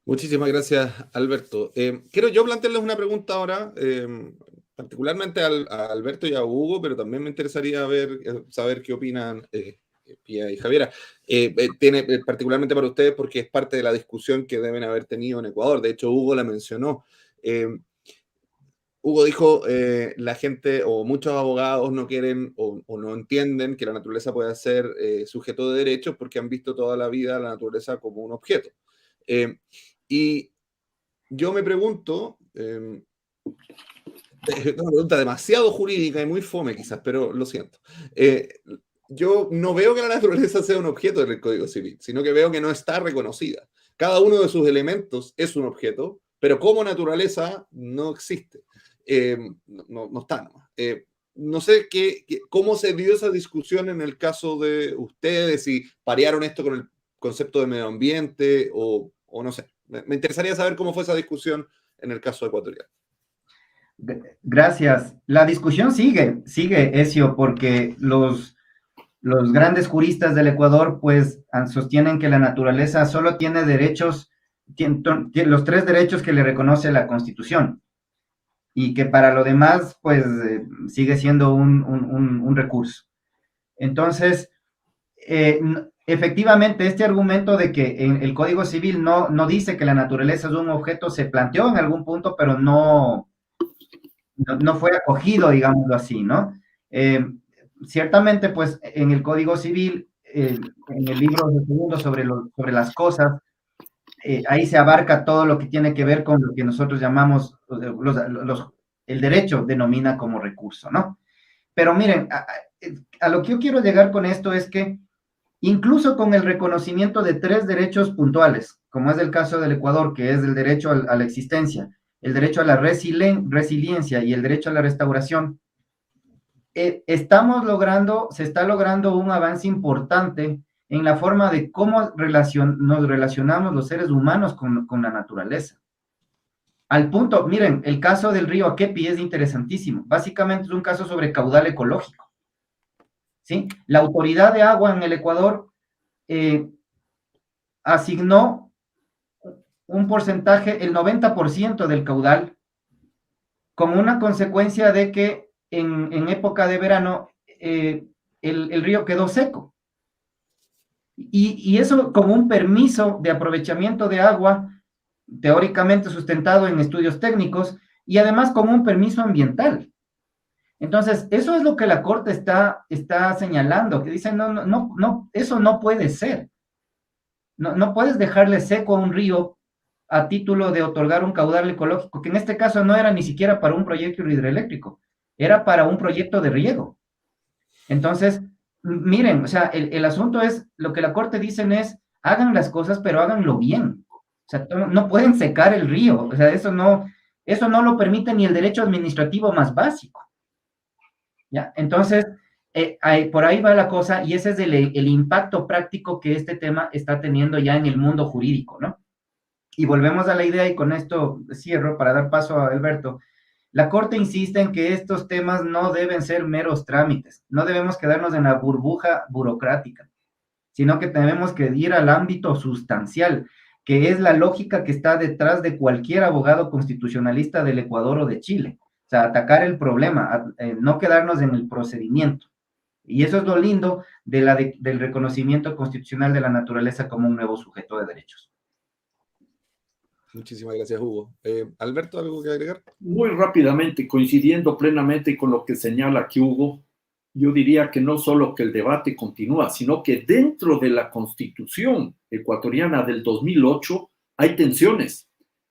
Muchísimas gracias, Alberto. Quiero yo plantearles una pregunta ahora, particularmente a Alberto y a Hugo, pero también me interesaría saber qué opinan Pía y Javiera. Tiene particularmente para ustedes porque es parte de la discusión que deben haber tenido en Ecuador. De hecho, Hugo la mencionó. Hugo dijo, la gente o muchos abogados no quieren o no entienden que la naturaleza pueda ser sujeto de derechos porque han visto toda la vida la naturaleza como un objeto. Y yo me pregunto, una pregunta demasiado jurídica y muy fome quizás, pero lo siento. Yo no veo que la naturaleza sea un objeto del Código Civil, sino que veo que no está reconocida. Cada uno de sus elementos es un objeto, pero como naturaleza no existe. No está nomás. No sé cómo se dio esa discusión en el caso de ustedes, si parearon esto con el concepto de medio ambiente o no sé. Me interesaría saber cómo fue esa discusión en el caso ecuatoriano. Gracias. La discusión sigue, Ezio, porque los grandes juristas del Ecuador pues sostienen que la naturaleza solo tiene derechos, tiene los 3 derechos que le reconoce la Constitución y que para lo demás pues sigue siendo un recurso. Entonces, efectivamente, este argumento de que en el Código Civil no dice que la naturaleza es un objeto se planteó en algún punto, pero no fue acogido, digámoslo así, ¿no? Ciertamente, pues, en el Código Civil, en el libro segundo sobre las cosas, ahí se abarca todo lo que tiene que ver con lo que nosotros llamamos, el derecho denomina como recurso, ¿no? Pero miren, a lo que yo quiero llegar con esto es que incluso con el reconocimiento de 3 derechos puntuales, como es el caso del Ecuador, que es el derecho a la existencia, el derecho a la resiliencia y el derecho a la restauración, se está logrando un avance importante en la forma de cómo nos relacionamos los seres humanos con la naturaleza. Al punto, miren, el caso del río Akepi es interesantísimo. Básicamente es un caso sobre caudal ecológico. ¿Sí? La autoridad de agua en el Ecuador asignó un porcentaje, el 90% del caudal, como una consecuencia de que en época de verano el río quedó seco. Y eso como un permiso de aprovechamiento de agua, teóricamente sustentado en estudios técnicos, y además como un permiso ambiental. Entonces, eso es lo que la Corte está señalando, que dice, no, eso no puede ser. No puedes dejarle seco a un río a título de otorgar un caudal ecológico, que en este caso no era ni siquiera para un proyecto hidroeléctrico, era para un proyecto de riego. Entonces, miren, o sea, el asunto es, lo que la Corte dicen es, hagan las cosas, pero háganlo bien. O sea, no pueden secar el río, o sea, eso no lo permite ni el derecho administrativo más básico. ¿Ya? Entonces, por ahí va la cosa, y ese es el impacto práctico que este tema está teniendo ya en el mundo jurídico, ¿no? Y volvemos a la idea, y con esto cierro para dar paso a Alberto. La Corte insiste en que estos temas no deben ser meros trámites, no debemos quedarnos en la burbuja burocrática, sino que tenemos que ir al ámbito sustancial, que es la lógica que está detrás de cualquier abogado constitucionalista del Ecuador o de Chile. O sea, atacar el problema, no quedarnos en el procedimiento. Y eso es lo lindo del reconocimiento constitucional de la naturaleza como un nuevo sujeto de derechos. Muchísimas gracias, Hugo. Alberto, ¿algo que agregar? Muy rápidamente, coincidiendo plenamente con lo que señala aquí Hugo, yo diría que no solo que el debate continúa, sino que dentro de la Constitución ecuatoriana del 2008 hay tensiones,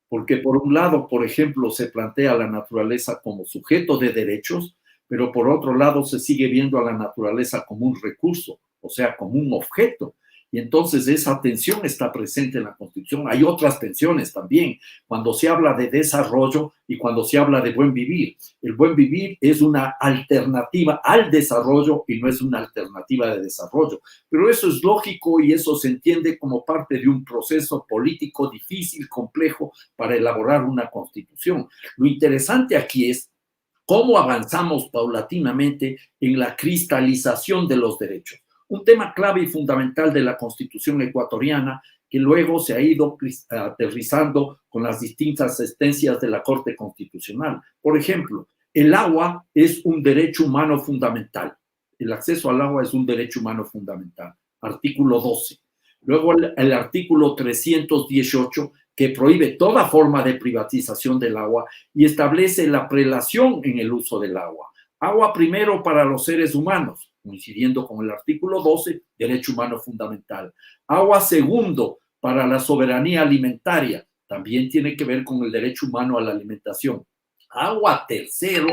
porque por un lado, por ejemplo, se plantea la naturaleza como sujeto de derechos, pero por otro lado se sigue viendo a la naturaleza como un recurso, o sea, como un objeto. Y entonces esa tensión está presente en la Constitución. Hay otras tensiones también, cuando se habla de desarrollo y cuando se habla de buen vivir. El buen vivir es una alternativa al desarrollo y no es una alternativa de desarrollo. Pero eso es lógico y eso se entiende como parte de un proceso político difícil, complejo, para elaborar una Constitución. Lo interesante aquí es cómo avanzamos paulatinamente en la cristalización de los derechos. Un tema clave y fundamental de la Constitución ecuatoriana que luego se ha ido aterrizando con las distintas sentencias de la Corte Constitucional. Por ejemplo, el agua es un derecho humano fundamental. El acceso al agua es un derecho humano fundamental. Artículo 12. Luego el artículo 318, que prohíbe toda forma de privatización del agua y establece la prelación en el uso del agua. Agua primero para los seres humanos, coincidiendo con el artículo 12, derecho humano fundamental. Agua segundo para la soberanía alimentaria, también tiene que ver con el derecho humano a la alimentación. Agua tercero,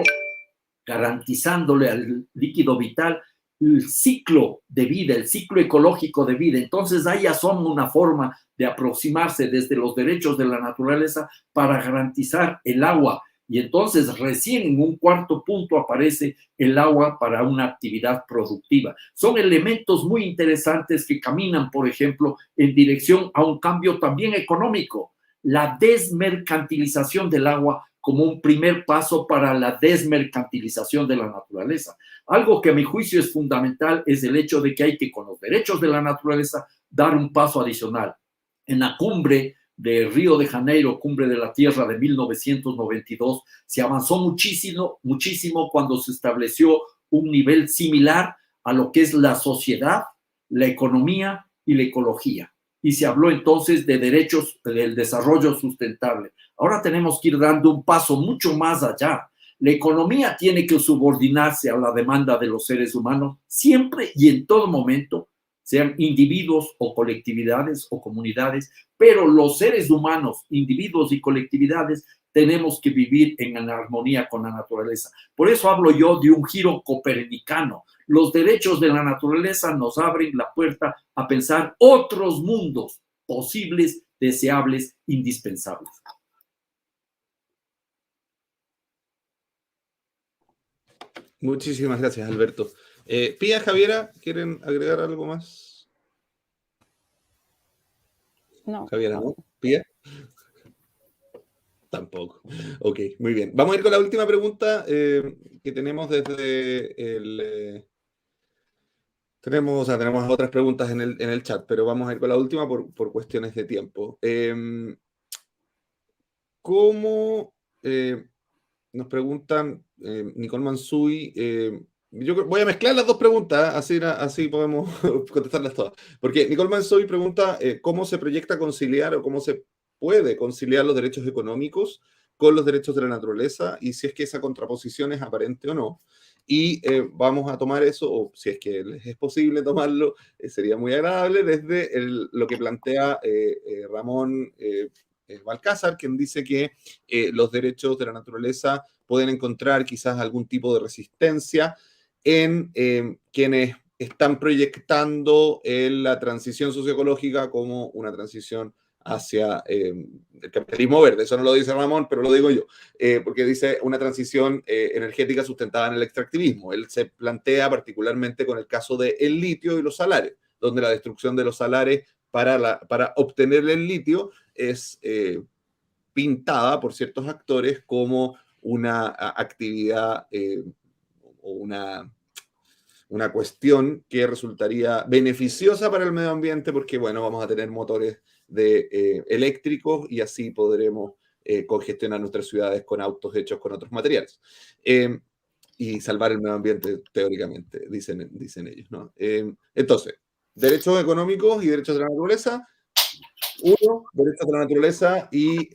garantizándole al líquido vital el ciclo de vida, el ciclo ecológico de vida. Entonces ahí asoma una forma de aproximarse desde los derechos de la naturaleza para garantizar el agua. Y entonces recién en un cuarto punto aparece el agua para una actividad productiva. Son elementos muy interesantes que caminan, por ejemplo, en dirección a un cambio también económico. La desmercantilización del agua como un primer paso para la desmercantilización de la naturaleza. Algo que a mi juicio es fundamental es el hecho de que hay que, con los derechos de la naturaleza, dar un paso adicional. En la cumbre de Río de Janeiro, Cumbre de la Tierra de 1992, se avanzó muchísimo cuando se estableció un nivel similar a lo que es la sociedad, la economía y la ecología. Y se habló entonces de derechos del desarrollo sustentable. Ahora tenemos que ir dando un paso mucho más allá. La economía tiene que subordinarse a la demanda de los seres humanos siempre y en todo momento, sean individuos o colectividades o comunidades, pero los seres humanos, individuos y colectividades, tenemos que vivir en armonía con la naturaleza. Por eso hablo yo de un giro copernicano. Los derechos de la naturaleza nos abren la puerta a pensar otros mundos posibles, deseables, indispensables. Muchísimas gracias, Alberto. Pía, Javiera, ¿quieren agregar algo más? No. Javiera, ¿no? ¿Pía? Tampoco. Ok, muy bien. Vamos a ir con la última pregunta que tenemos desde el... Tenemos otras preguntas en el chat, pero vamos a ir con la última por cuestiones de tiempo. ¿Cómo nos preguntan Nicole Mansuy? Yo voy a mezclar las dos preguntas, así podemos contestarlas todas. Porque Nicole Mansuy pregunta cómo se proyecta conciliar o cómo se puede conciliar los derechos económicos con los derechos de la naturaleza y si es que esa contraposición es aparente o no. y vamos a tomar eso, o si es que les es posible tomarlo, sería muy agradable, desde lo que plantea Ramón Balcázar, quien dice que los derechos de la naturaleza pueden encontrar quizás algún tipo de resistencia en quienes están proyectando la transición socioecológica como una transición hacia el capitalismo verde. Eso no lo dice Ramón, pero lo digo yo, porque dice una transición energética sustentada en el extractivismo. Él se plantea particularmente con el caso del litio y los salares, donde la destrucción de los salares para obtener el litio es pintada por ciertos actores como una actividad o una cuestión que resultaría beneficiosa para el medio ambiente porque, bueno, vamos a tener motores eléctricos y así podremos congestionar nuestras ciudades con autos hechos con otros materiales. Y salvar el medio ambiente, teóricamente, dicen ellos, ¿no? Entonces, derechos económicos y derechos de la naturaleza. Uno, derechos de la naturaleza y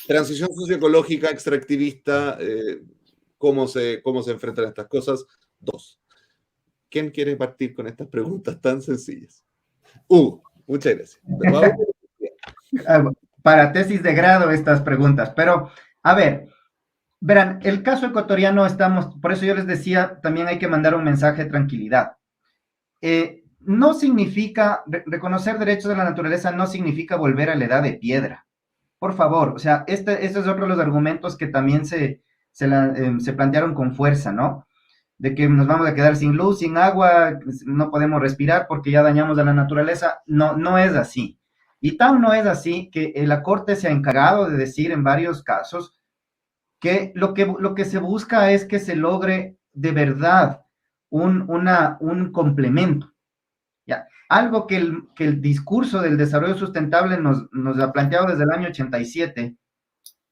transición socioecológica, extractivista, cómo se enfrentan estas cosas. Dos. ¿Quién quiere partir con estas preguntas tan sencillas? Muchas gracias. Para tesis de grado estas preguntas, pero a ver, verán, el caso ecuatoriano por eso yo les decía, también hay que mandar un mensaje de tranquilidad. No significa, reconocer derechos de la naturaleza no significa volver a la edad de piedra. Por favor, o sea, este es otro de los argumentos que también se plantearon con fuerza, ¿no? De que nos vamos a quedar sin luz, sin agua, no podemos respirar porque ya dañamos a la naturaleza. No, no es así. Y tan no es así que la Corte se ha encargado de decir en varios casos que lo que se busca es que se logre de verdad un complemento. ¿Ya? Algo que el discurso del desarrollo sustentable nos ha planteado desde el año 87,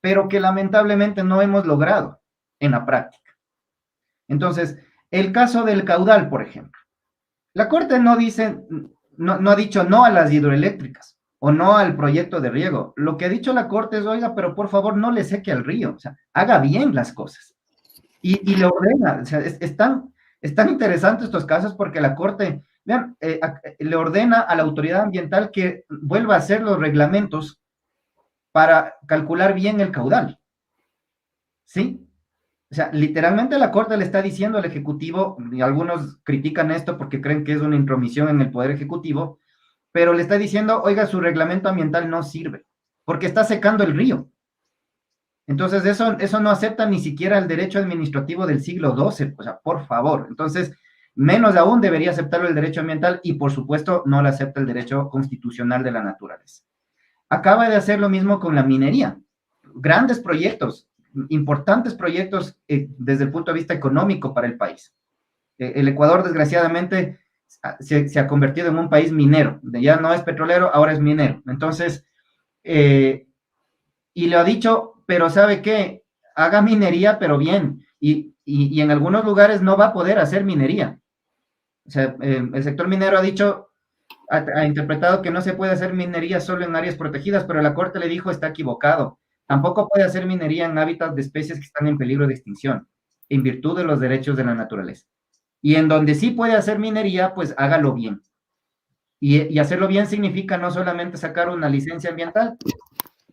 pero que lamentablemente no hemos logrado en la práctica. Entonces, el caso del caudal, por ejemplo. La Corte no ha dicho no a las hidroeléctricas o no al proyecto de riego. Lo que ha dicho la Corte es, oiga, pero por favor no le seque al río, o sea, haga bien las cosas. Y le ordena, o sea, es tan interesante estos casos porque la Corte, vean, le ordena a la autoridad ambiental que vuelva a hacer los reglamentos para calcular bien el caudal. ¿Sí? O sea, literalmente la Corte le está diciendo al Ejecutivo, y algunos critican esto porque creen que es una intromisión en el Poder Ejecutivo, pero le está diciendo, oiga, su reglamento ambiental no sirve, porque está secando el río. Entonces, eso no acepta ni siquiera el derecho administrativo del siglo XII, o sea, por favor. Entonces, menos aún debería aceptarlo el derecho ambiental y, por supuesto, no le acepta el derecho constitucional de la naturaleza. Acaba de hacer lo mismo con la minería. Grandes proyectos, importantes proyectos desde el punto de vista económico para el país. El Ecuador, desgraciadamente, se ha convertido en un país minero. Ya no es petrolero, ahora es minero. Entonces, y le ha dicho, pero ¿sabe qué? Haga minería, pero bien. Y en algunos lugares no va a poder hacer minería. O sea, el sector minero ha dicho, ha interpretado que no se puede hacer minería solo en áreas protegidas, pero la Corte le dijo, está equivocado. Tampoco puede hacer minería en hábitats de especies que están en peligro de extinción, en virtud de los derechos de la naturaleza. Y en donde sí puede hacer minería, pues hágalo bien. Y hacerlo bien significa no solamente sacar una licencia ambiental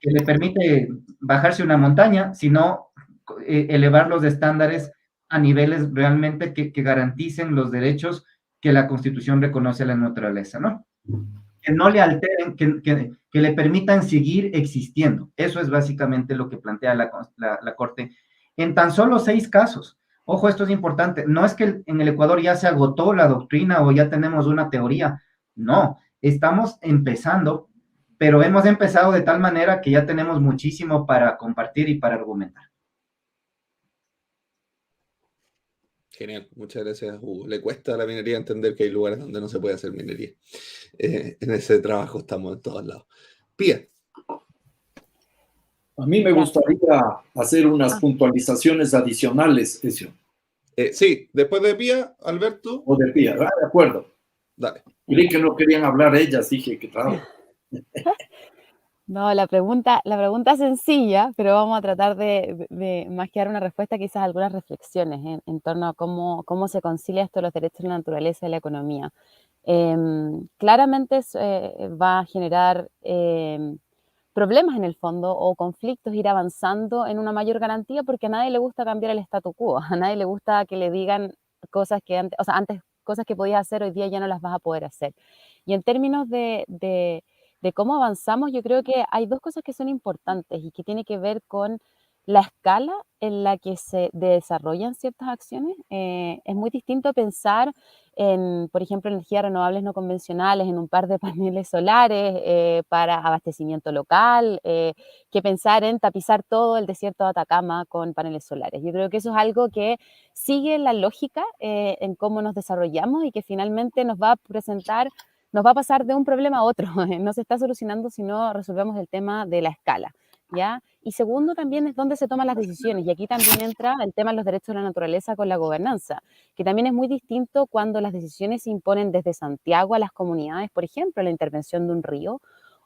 que le permite bajarse una montaña, sino elevar los estándares a niveles realmente que garanticen los derechos que la Constitución reconoce a la naturaleza, ¿no? Que no le alteren, que le permitan seguir existiendo. Eso es básicamente lo que plantea la Corte en tan solo 6 casos. Ojo, esto es importante. No es que en el Ecuador ya se agotó la doctrina o ya tenemos una teoría. No, estamos empezando, pero hemos empezado de tal manera que ya tenemos muchísimo para compartir y para argumentar. Genial, muchas gracias, Hugo. Le cuesta a la minería entender que hay lugares donde no se puede hacer minería. En ese trabajo estamos en todos lados. Pía. A mí me gustaría hacer unas puntualizaciones adicionales, Ezio. Sí, después de Pía, Alberto. O de Pía, de acuerdo. Dale. Creí que no querían hablar ellas, dije que claro. No, la pregunta es sencilla, pero vamos a tratar de más que dar una respuesta, quizás algunas reflexiones en torno a cómo se concilia esto de los derechos de la naturaleza y la economía. Claramente va a generar problemas en el fondo o conflictos ir avanzando en una mayor garantía porque a nadie le gusta cambiar el statu quo, a nadie le gusta que le digan cosas que antes, o sea, antes cosas que podías hacer hoy día ya no las vas a poder hacer. Y en términos de cómo avanzamos, yo creo que hay dos cosas que son importantes y que tiene que ver con la escala en la que se desarrollan ciertas acciones. Es muy distinto pensar en, por ejemplo, energías renovables no convencionales, en un par de paneles solares para abastecimiento local, que pensar en tapizar todo el desierto de Atacama con paneles solares. Yo creo que eso es algo que sigue la lógica en cómo nos desarrollamos y que finalmente nos va a pasar de un problema a otro. No se está solucionando si no resolvemos el tema de la escala, ¿ya? Y segundo también es dónde se toman las decisiones. Y aquí también entra el tema de los derechos de la naturaleza con la gobernanza, que también es muy distinto cuando las decisiones se imponen desde Santiago a las comunidades, por ejemplo, la intervención de un río,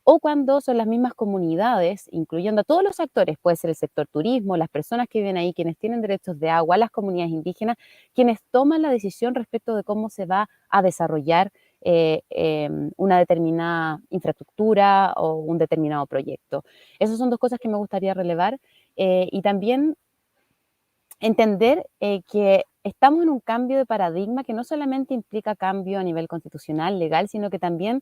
o cuando son las mismas comunidades, incluyendo a todos los actores, puede ser el sector turismo, las personas que viven ahí, quienes tienen derechos de agua, las comunidades indígenas, quienes toman la decisión respecto de cómo se va a desarrollar una determinada infraestructura o un determinado proyecto. Esas son dos cosas que me gustaría relevar y también entender que estamos en un cambio de paradigma que no solamente implica cambio a nivel constitucional, legal, sino que también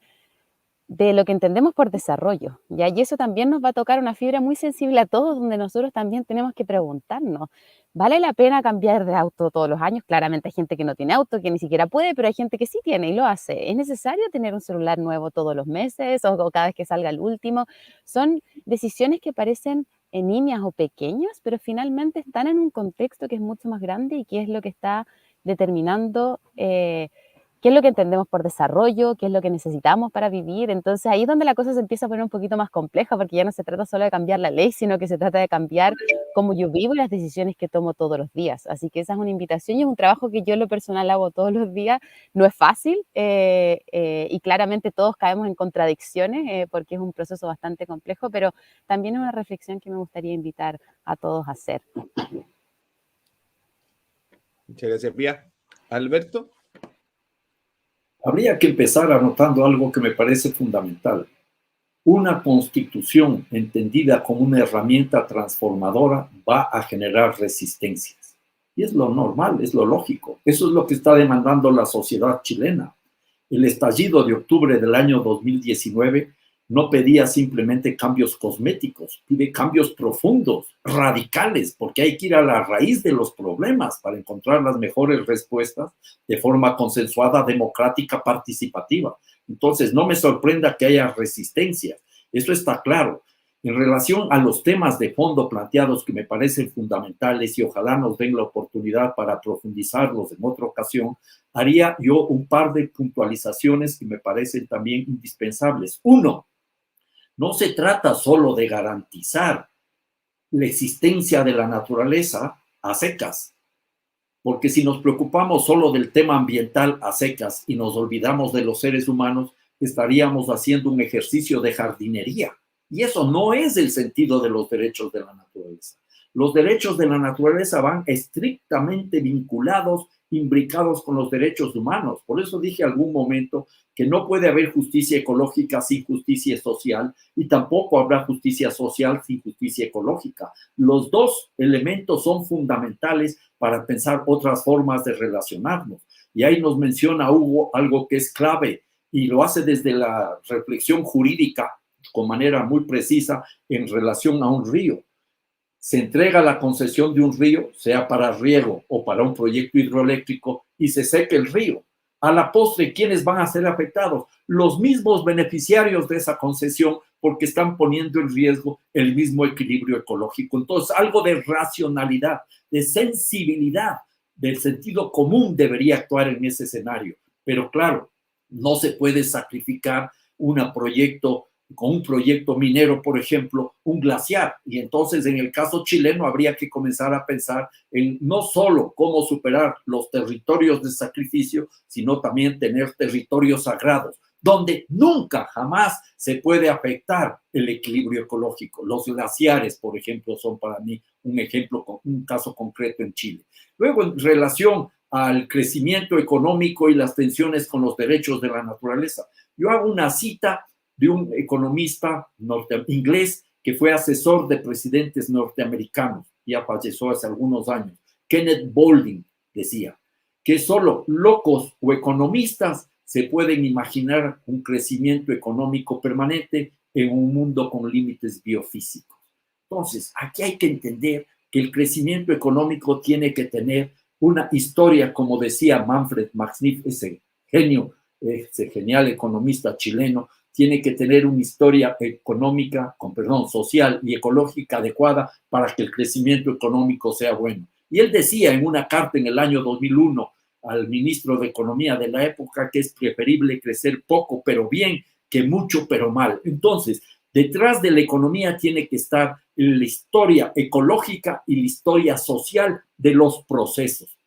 de lo que entendemos por desarrollo, ¿ya? Y eso también nos va a tocar una fibra muy sensible a todos, donde nosotros también tenemos que preguntarnos, ¿vale la pena cambiar de auto todos los años? Claramente hay gente que no tiene auto, que ni siquiera puede, pero hay gente que sí tiene y lo hace. ¿Es necesario tener un celular nuevo todos los meses o cada vez que salga el último? Son decisiones que parecen niñas o pequeñas, pero finalmente están en un contexto que es mucho más grande y que es lo que está determinando qué es lo que entendemos por desarrollo, qué es lo que necesitamos para vivir. Entonces ahí es donde la cosa se empieza a poner un poquito más compleja, porque ya no se trata solo de cambiar la ley, sino que se trata de cambiar cómo yo vivo y las decisiones que tomo todos los días. Así que esa es una invitación y es un trabajo que yo en lo personal hago todos los días. No es fácil y claramente todos caemos en contradicciones porque es un proceso bastante complejo, pero también es una reflexión que me gustaría invitar a todos a hacer. Muchas gracias, Pía. Alberto. Habría que empezar anotando algo que me parece fundamental. Una constitución entendida como una herramienta transformadora va a generar resistencias. Y es lo normal, es lo lógico. Eso es lo que está demandando la sociedad chilena. El estallido de octubre del año 2019 no pedía simplemente cambios cosméticos, pide cambios profundos, radicales, porque hay que ir a la raíz de los problemas para encontrar las mejores respuestas de forma consensuada, democrática, participativa. Entonces, no me sorprenda que haya resistencia, eso está claro. En relación a los temas de fondo planteados que me parecen fundamentales y ojalá nos den la oportunidad para profundizarlos en otra ocasión, haría yo un par de puntualizaciones que me parecen también indispensables. Uno, no se trata solo de garantizar la existencia de la naturaleza a secas, porque si nos preocupamos solo del tema ambiental a secas y nos olvidamos de los seres humanos, estaríamos haciendo un ejercicio de jardinería. Y eso no es el sentido de los derechos de la naturaleza. Los derechos de la naturaleza van estrictamente vinculados, imbricados con los derechos humanos. Por eso dije algún momento que no puede haber justicia ecológica sin justicia social y tampoco habrá justicia social sin justicia ecológica. Los dos elementos son fundamentales para pensar otras formas de relacionarnos. Y ahí nos menciona Hugo algo que es clave y lo hace desde la reflexión jurídica con manera muy precisa en relación a un río. Se entrega la concesión de un río, sea para riego o para un proyecto hidroeléctrico, y se seca el río. A la postre, ¿quiénes van a ser afectados? Los mismos beneficiarios de esa concesión, porque están poniendo en riesgo el mismo equilibrio ecológico. Entonces, algo de racionalidad, de sensibilidad, del sentido común debería actuar en ese escenario. Pero claro, no se puede sacrificar con un proyecto minero, por ejemplo, un glaciar. Y entonces, en el caso chileno, habría que comenzar a pensar en no solo cómo superar los territorios de sacrificio, sino también tener territorios sagrados, donde nunca, jamás se puede afectar el equilibrio ecológico. Los glaciares, por ejemplo, son para mí un ejemplo, un caso concreto en Chile. Luego, en relación al crecimiento económico y las tensiones con los derechos de la naturaleza, yo hago una cita de un economista inglés que fue asesor de presidentes norteamericanos, ya falleció hace algunos años. Kenneth Boulding decía que solo locos o economistas se pueden imaginar un crecimiento económico permanente en un mundo con límites biofísicos. Entonces, aquí hay que entender que el crecimiento económico tiene que tener una historia, como decía Manfred Maxniff, ese genio, ese genial economista chileno, tiene que tener una historia económica, social y ecológica adecuada para que el crecimiento económico sea bueno. Y él decía en una carta en el año 2001 al ministro de Economía de la época que es preferible crecer poco pero bien que mucho pero mal. Entonces, detrás de la economía tiene que estar la historia ecológica y la historia social de los procesos.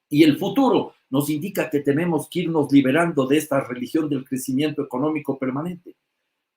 Y el futuro nos indica que tenemos que irnos liberando de esta religión del crecimiento económico permanente.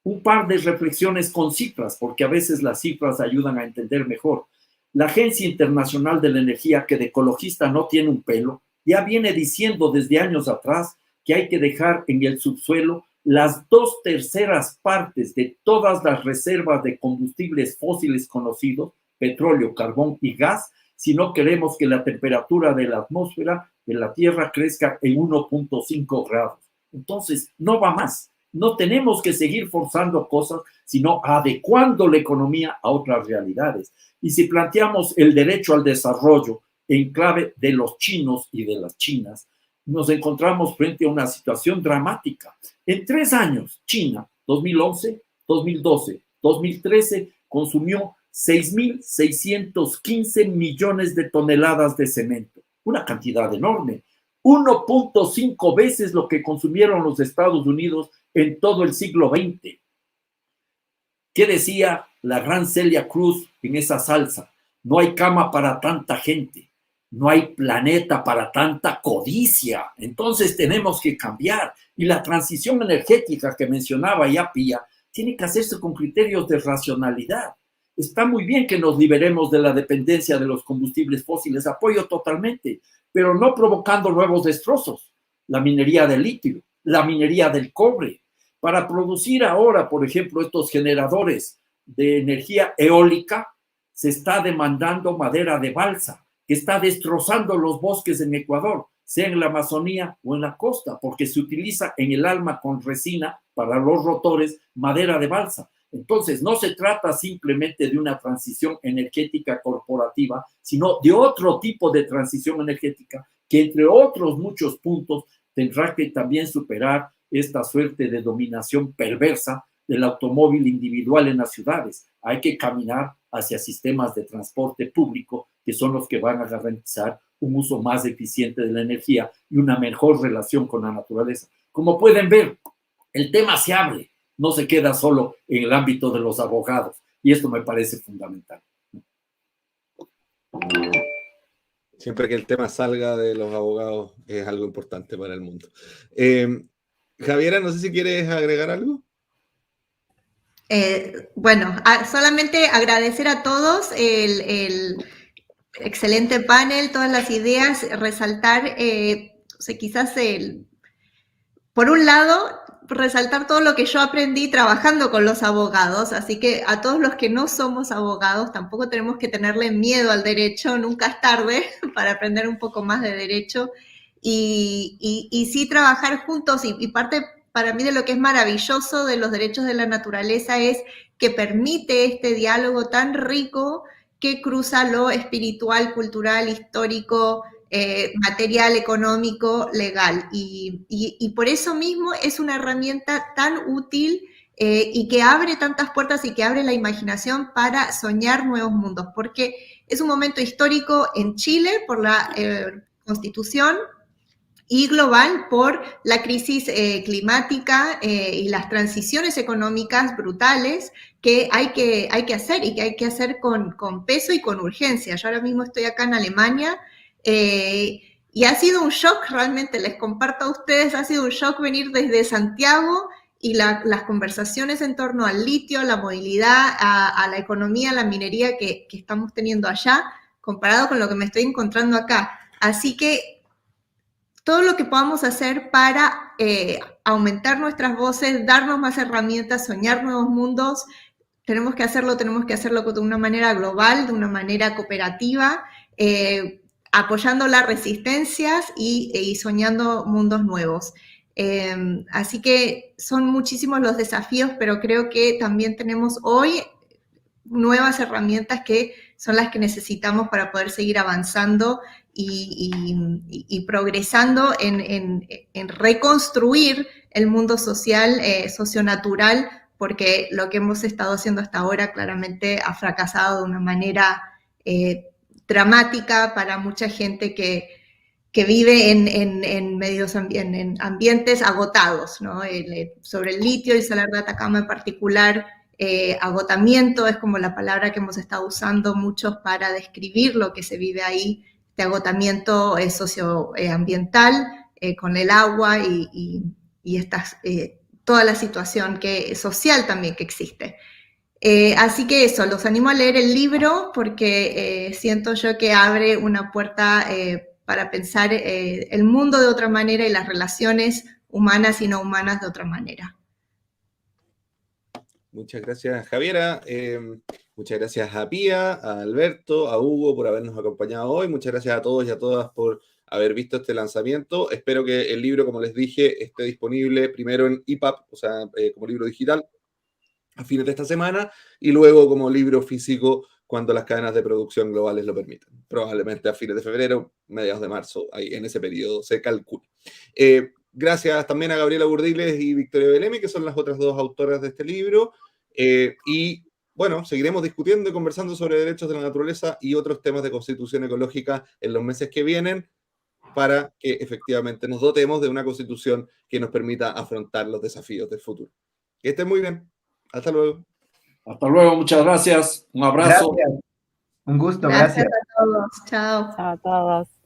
Un par de reflexiones con cifras, porque a veces las cifras ayudan a entender mejor. La Agencia Internacional de la Energía, que de ecologista no tiene un pelo, ya viene diciendo desde años atrás que hay que dejar en el subsuelo las 2/3 partes de todas las reservas de combustibles fósiles conocidos, petróleo, carbón y gas, si no queremos que la temperatura de la atmósfera de la Tierra crezca en 1.5 grados. Entonces, no va más. No tenemos que seguir forzando cosas, sino adecuando la economía a otras realidades. Y si planteamos el derecho al desarrollo en clave de los chinos y de las chinas, nos encontramos frente a una situación dramática. En 3 años, China, 2011, 2012, 2013, consumió 6.615 millones de toneladas de cemento, una cantidad enorme, 1.5 veces lo que consumieron los Estados Unidos en todo el siglo XX. ¿Qué decía la gran Celia Cruz en esa salsa? No hay cama para tanta gente, no hay planeta para tanta codicia. Entonces tenemos que cambiar. Y la transición energética que mencionaba ya Pía tiene que hacerse con criterios de racionalidad. Está muy bien que nos liberemos de la dependencia de los combustibles fósiles, apoyo totalmente, pero no provocando nuevos destrozos. La minería del litio, la minería del cobre. Para producir ahora, por ejemplo, estos generadores de energía eólica, se está demandando madera de balsa, que está destrozando los bosques en Ecuador, sea en la Amazonía o en la costa, porque se utiliza en el alma con resina para los rotores madera de balsa. Entonces, no se trata simplemente de una transición energética corporativa, sino de otro tipo de transición energética que, entre otros muchos puntos, tendrá que también superar esta suerte de dominación perversa del automóvil individual en las ciudades. Hay que caminar hacia sistemas de transporte público que son los que van a garantizar un uso más eficiente de la energía y una mejor relación con la naturaleza. Como pueden ver, el tema se abre, no se queda solo en el ámbito de los abogados, y esto me parece fundamental. Siempre que el tema salga de los abogados es algo importante para el mundo. Javiera, no sé si quieres agregar algo. Bueno, solamente agradecer a todos el excelente panel, todas las ideas, resaltar, quizás por un lado, resaltar todo lo que yo aprendí trabajando con los abogados, así que a todos los que no somos abogados tampoco tenemos que tenerle miedo al derecho, nunca es tarde para aprender un poco más de derecho y sí trabajar juntos y parte para mí de lo que es maravilloso de los derechos de la naturaleza es que permite este diálogo tan rico que cruza lo espiritual, cultural, histórico, material, económico, legal. Y por eso mismo es una herramienta tan útil y que abre tantas puertas y que abre la imaginación para soñar nuevos mundos, porque es un momento histórico en Chile por la Constitución y global por la crisis climática y las transiciones económicas brutales que hay que hacer y que hay que hacer con peso y con urgencia. Yo ahora mismo estoy acá en Alemania Y ha sido un shock, realmente, les comparto a ustedes, ha sido un shock venir desde Santiago y las conversaciones en torno al litio, la movilidad, a la economía, a la minería que estamos teniendo allá, comparado con lo que me estoy encontrando acá. Así que todo lo que podamos hacer para aumentar nuestras voces, darnos más herramientas, soñar nuevos mundos, tenemos que hacerlo de una manera global, de una manera cooperativa, apoyando las resistencias y soñando mundos nuevos. Así que son muchísimos los desafíos, pero creo que también tenemos hoy nuevas herramientas que son las que necesitamos para poder seguir avanzando y progresando en reconstruir el mundo social, socionatural, porque lo que hemos estado haciendo hasta ahora claramente ha fracasado de una manera dramática para mucha gente que vive en ambientes agotados, ¿no? Sobre el litio y Salar de Atacama en particular, agotamiento es como la palabra que hemos estado usando muchos para describir lo que se vive ahí, este agotamiento socioambiental con el agua y toda la situación social también que existe. Así que eso, los animo a leer el libro porque siento yo que abre una puerta para pensar el mundo de otra manera y las relaciones humanas y no humanas de otra manera. Muchas gracias, Javiera. Muchas gracias a Pía, a Alberto, a Hugo por habernos acompañado hoy. Muchas gracias a todos y a todas por haber visto este lanzamiento. Espero que el libro, como les dije, esté disponible primero en EPUB, o sea, como libro digital, a fines de esta semana, y luego como libro físico cuando las cadenas de producción globales lo permitan. Probablemente a fines de febrero, mediados de marzo, ahí en ese periodo se calcula. Gracias también a Gabriela Burdiles y Victoria Belemi, que son las otras dos autoras de este libro. Y bueno, seguiremos discutiendo y conversando sobre derechos de la naturaleza y otros temas de constitución ecológica en los meses que vienen para que efectivamente nos dotemos de una constitución que nos permita afrontar los desafíos del futuro. Que estén muy bien. Hasta luego. Hasta luego, muchas gracias. Un abrazo. Gracias. Un gusto, Gracias a todos. Chao. Chao a todos.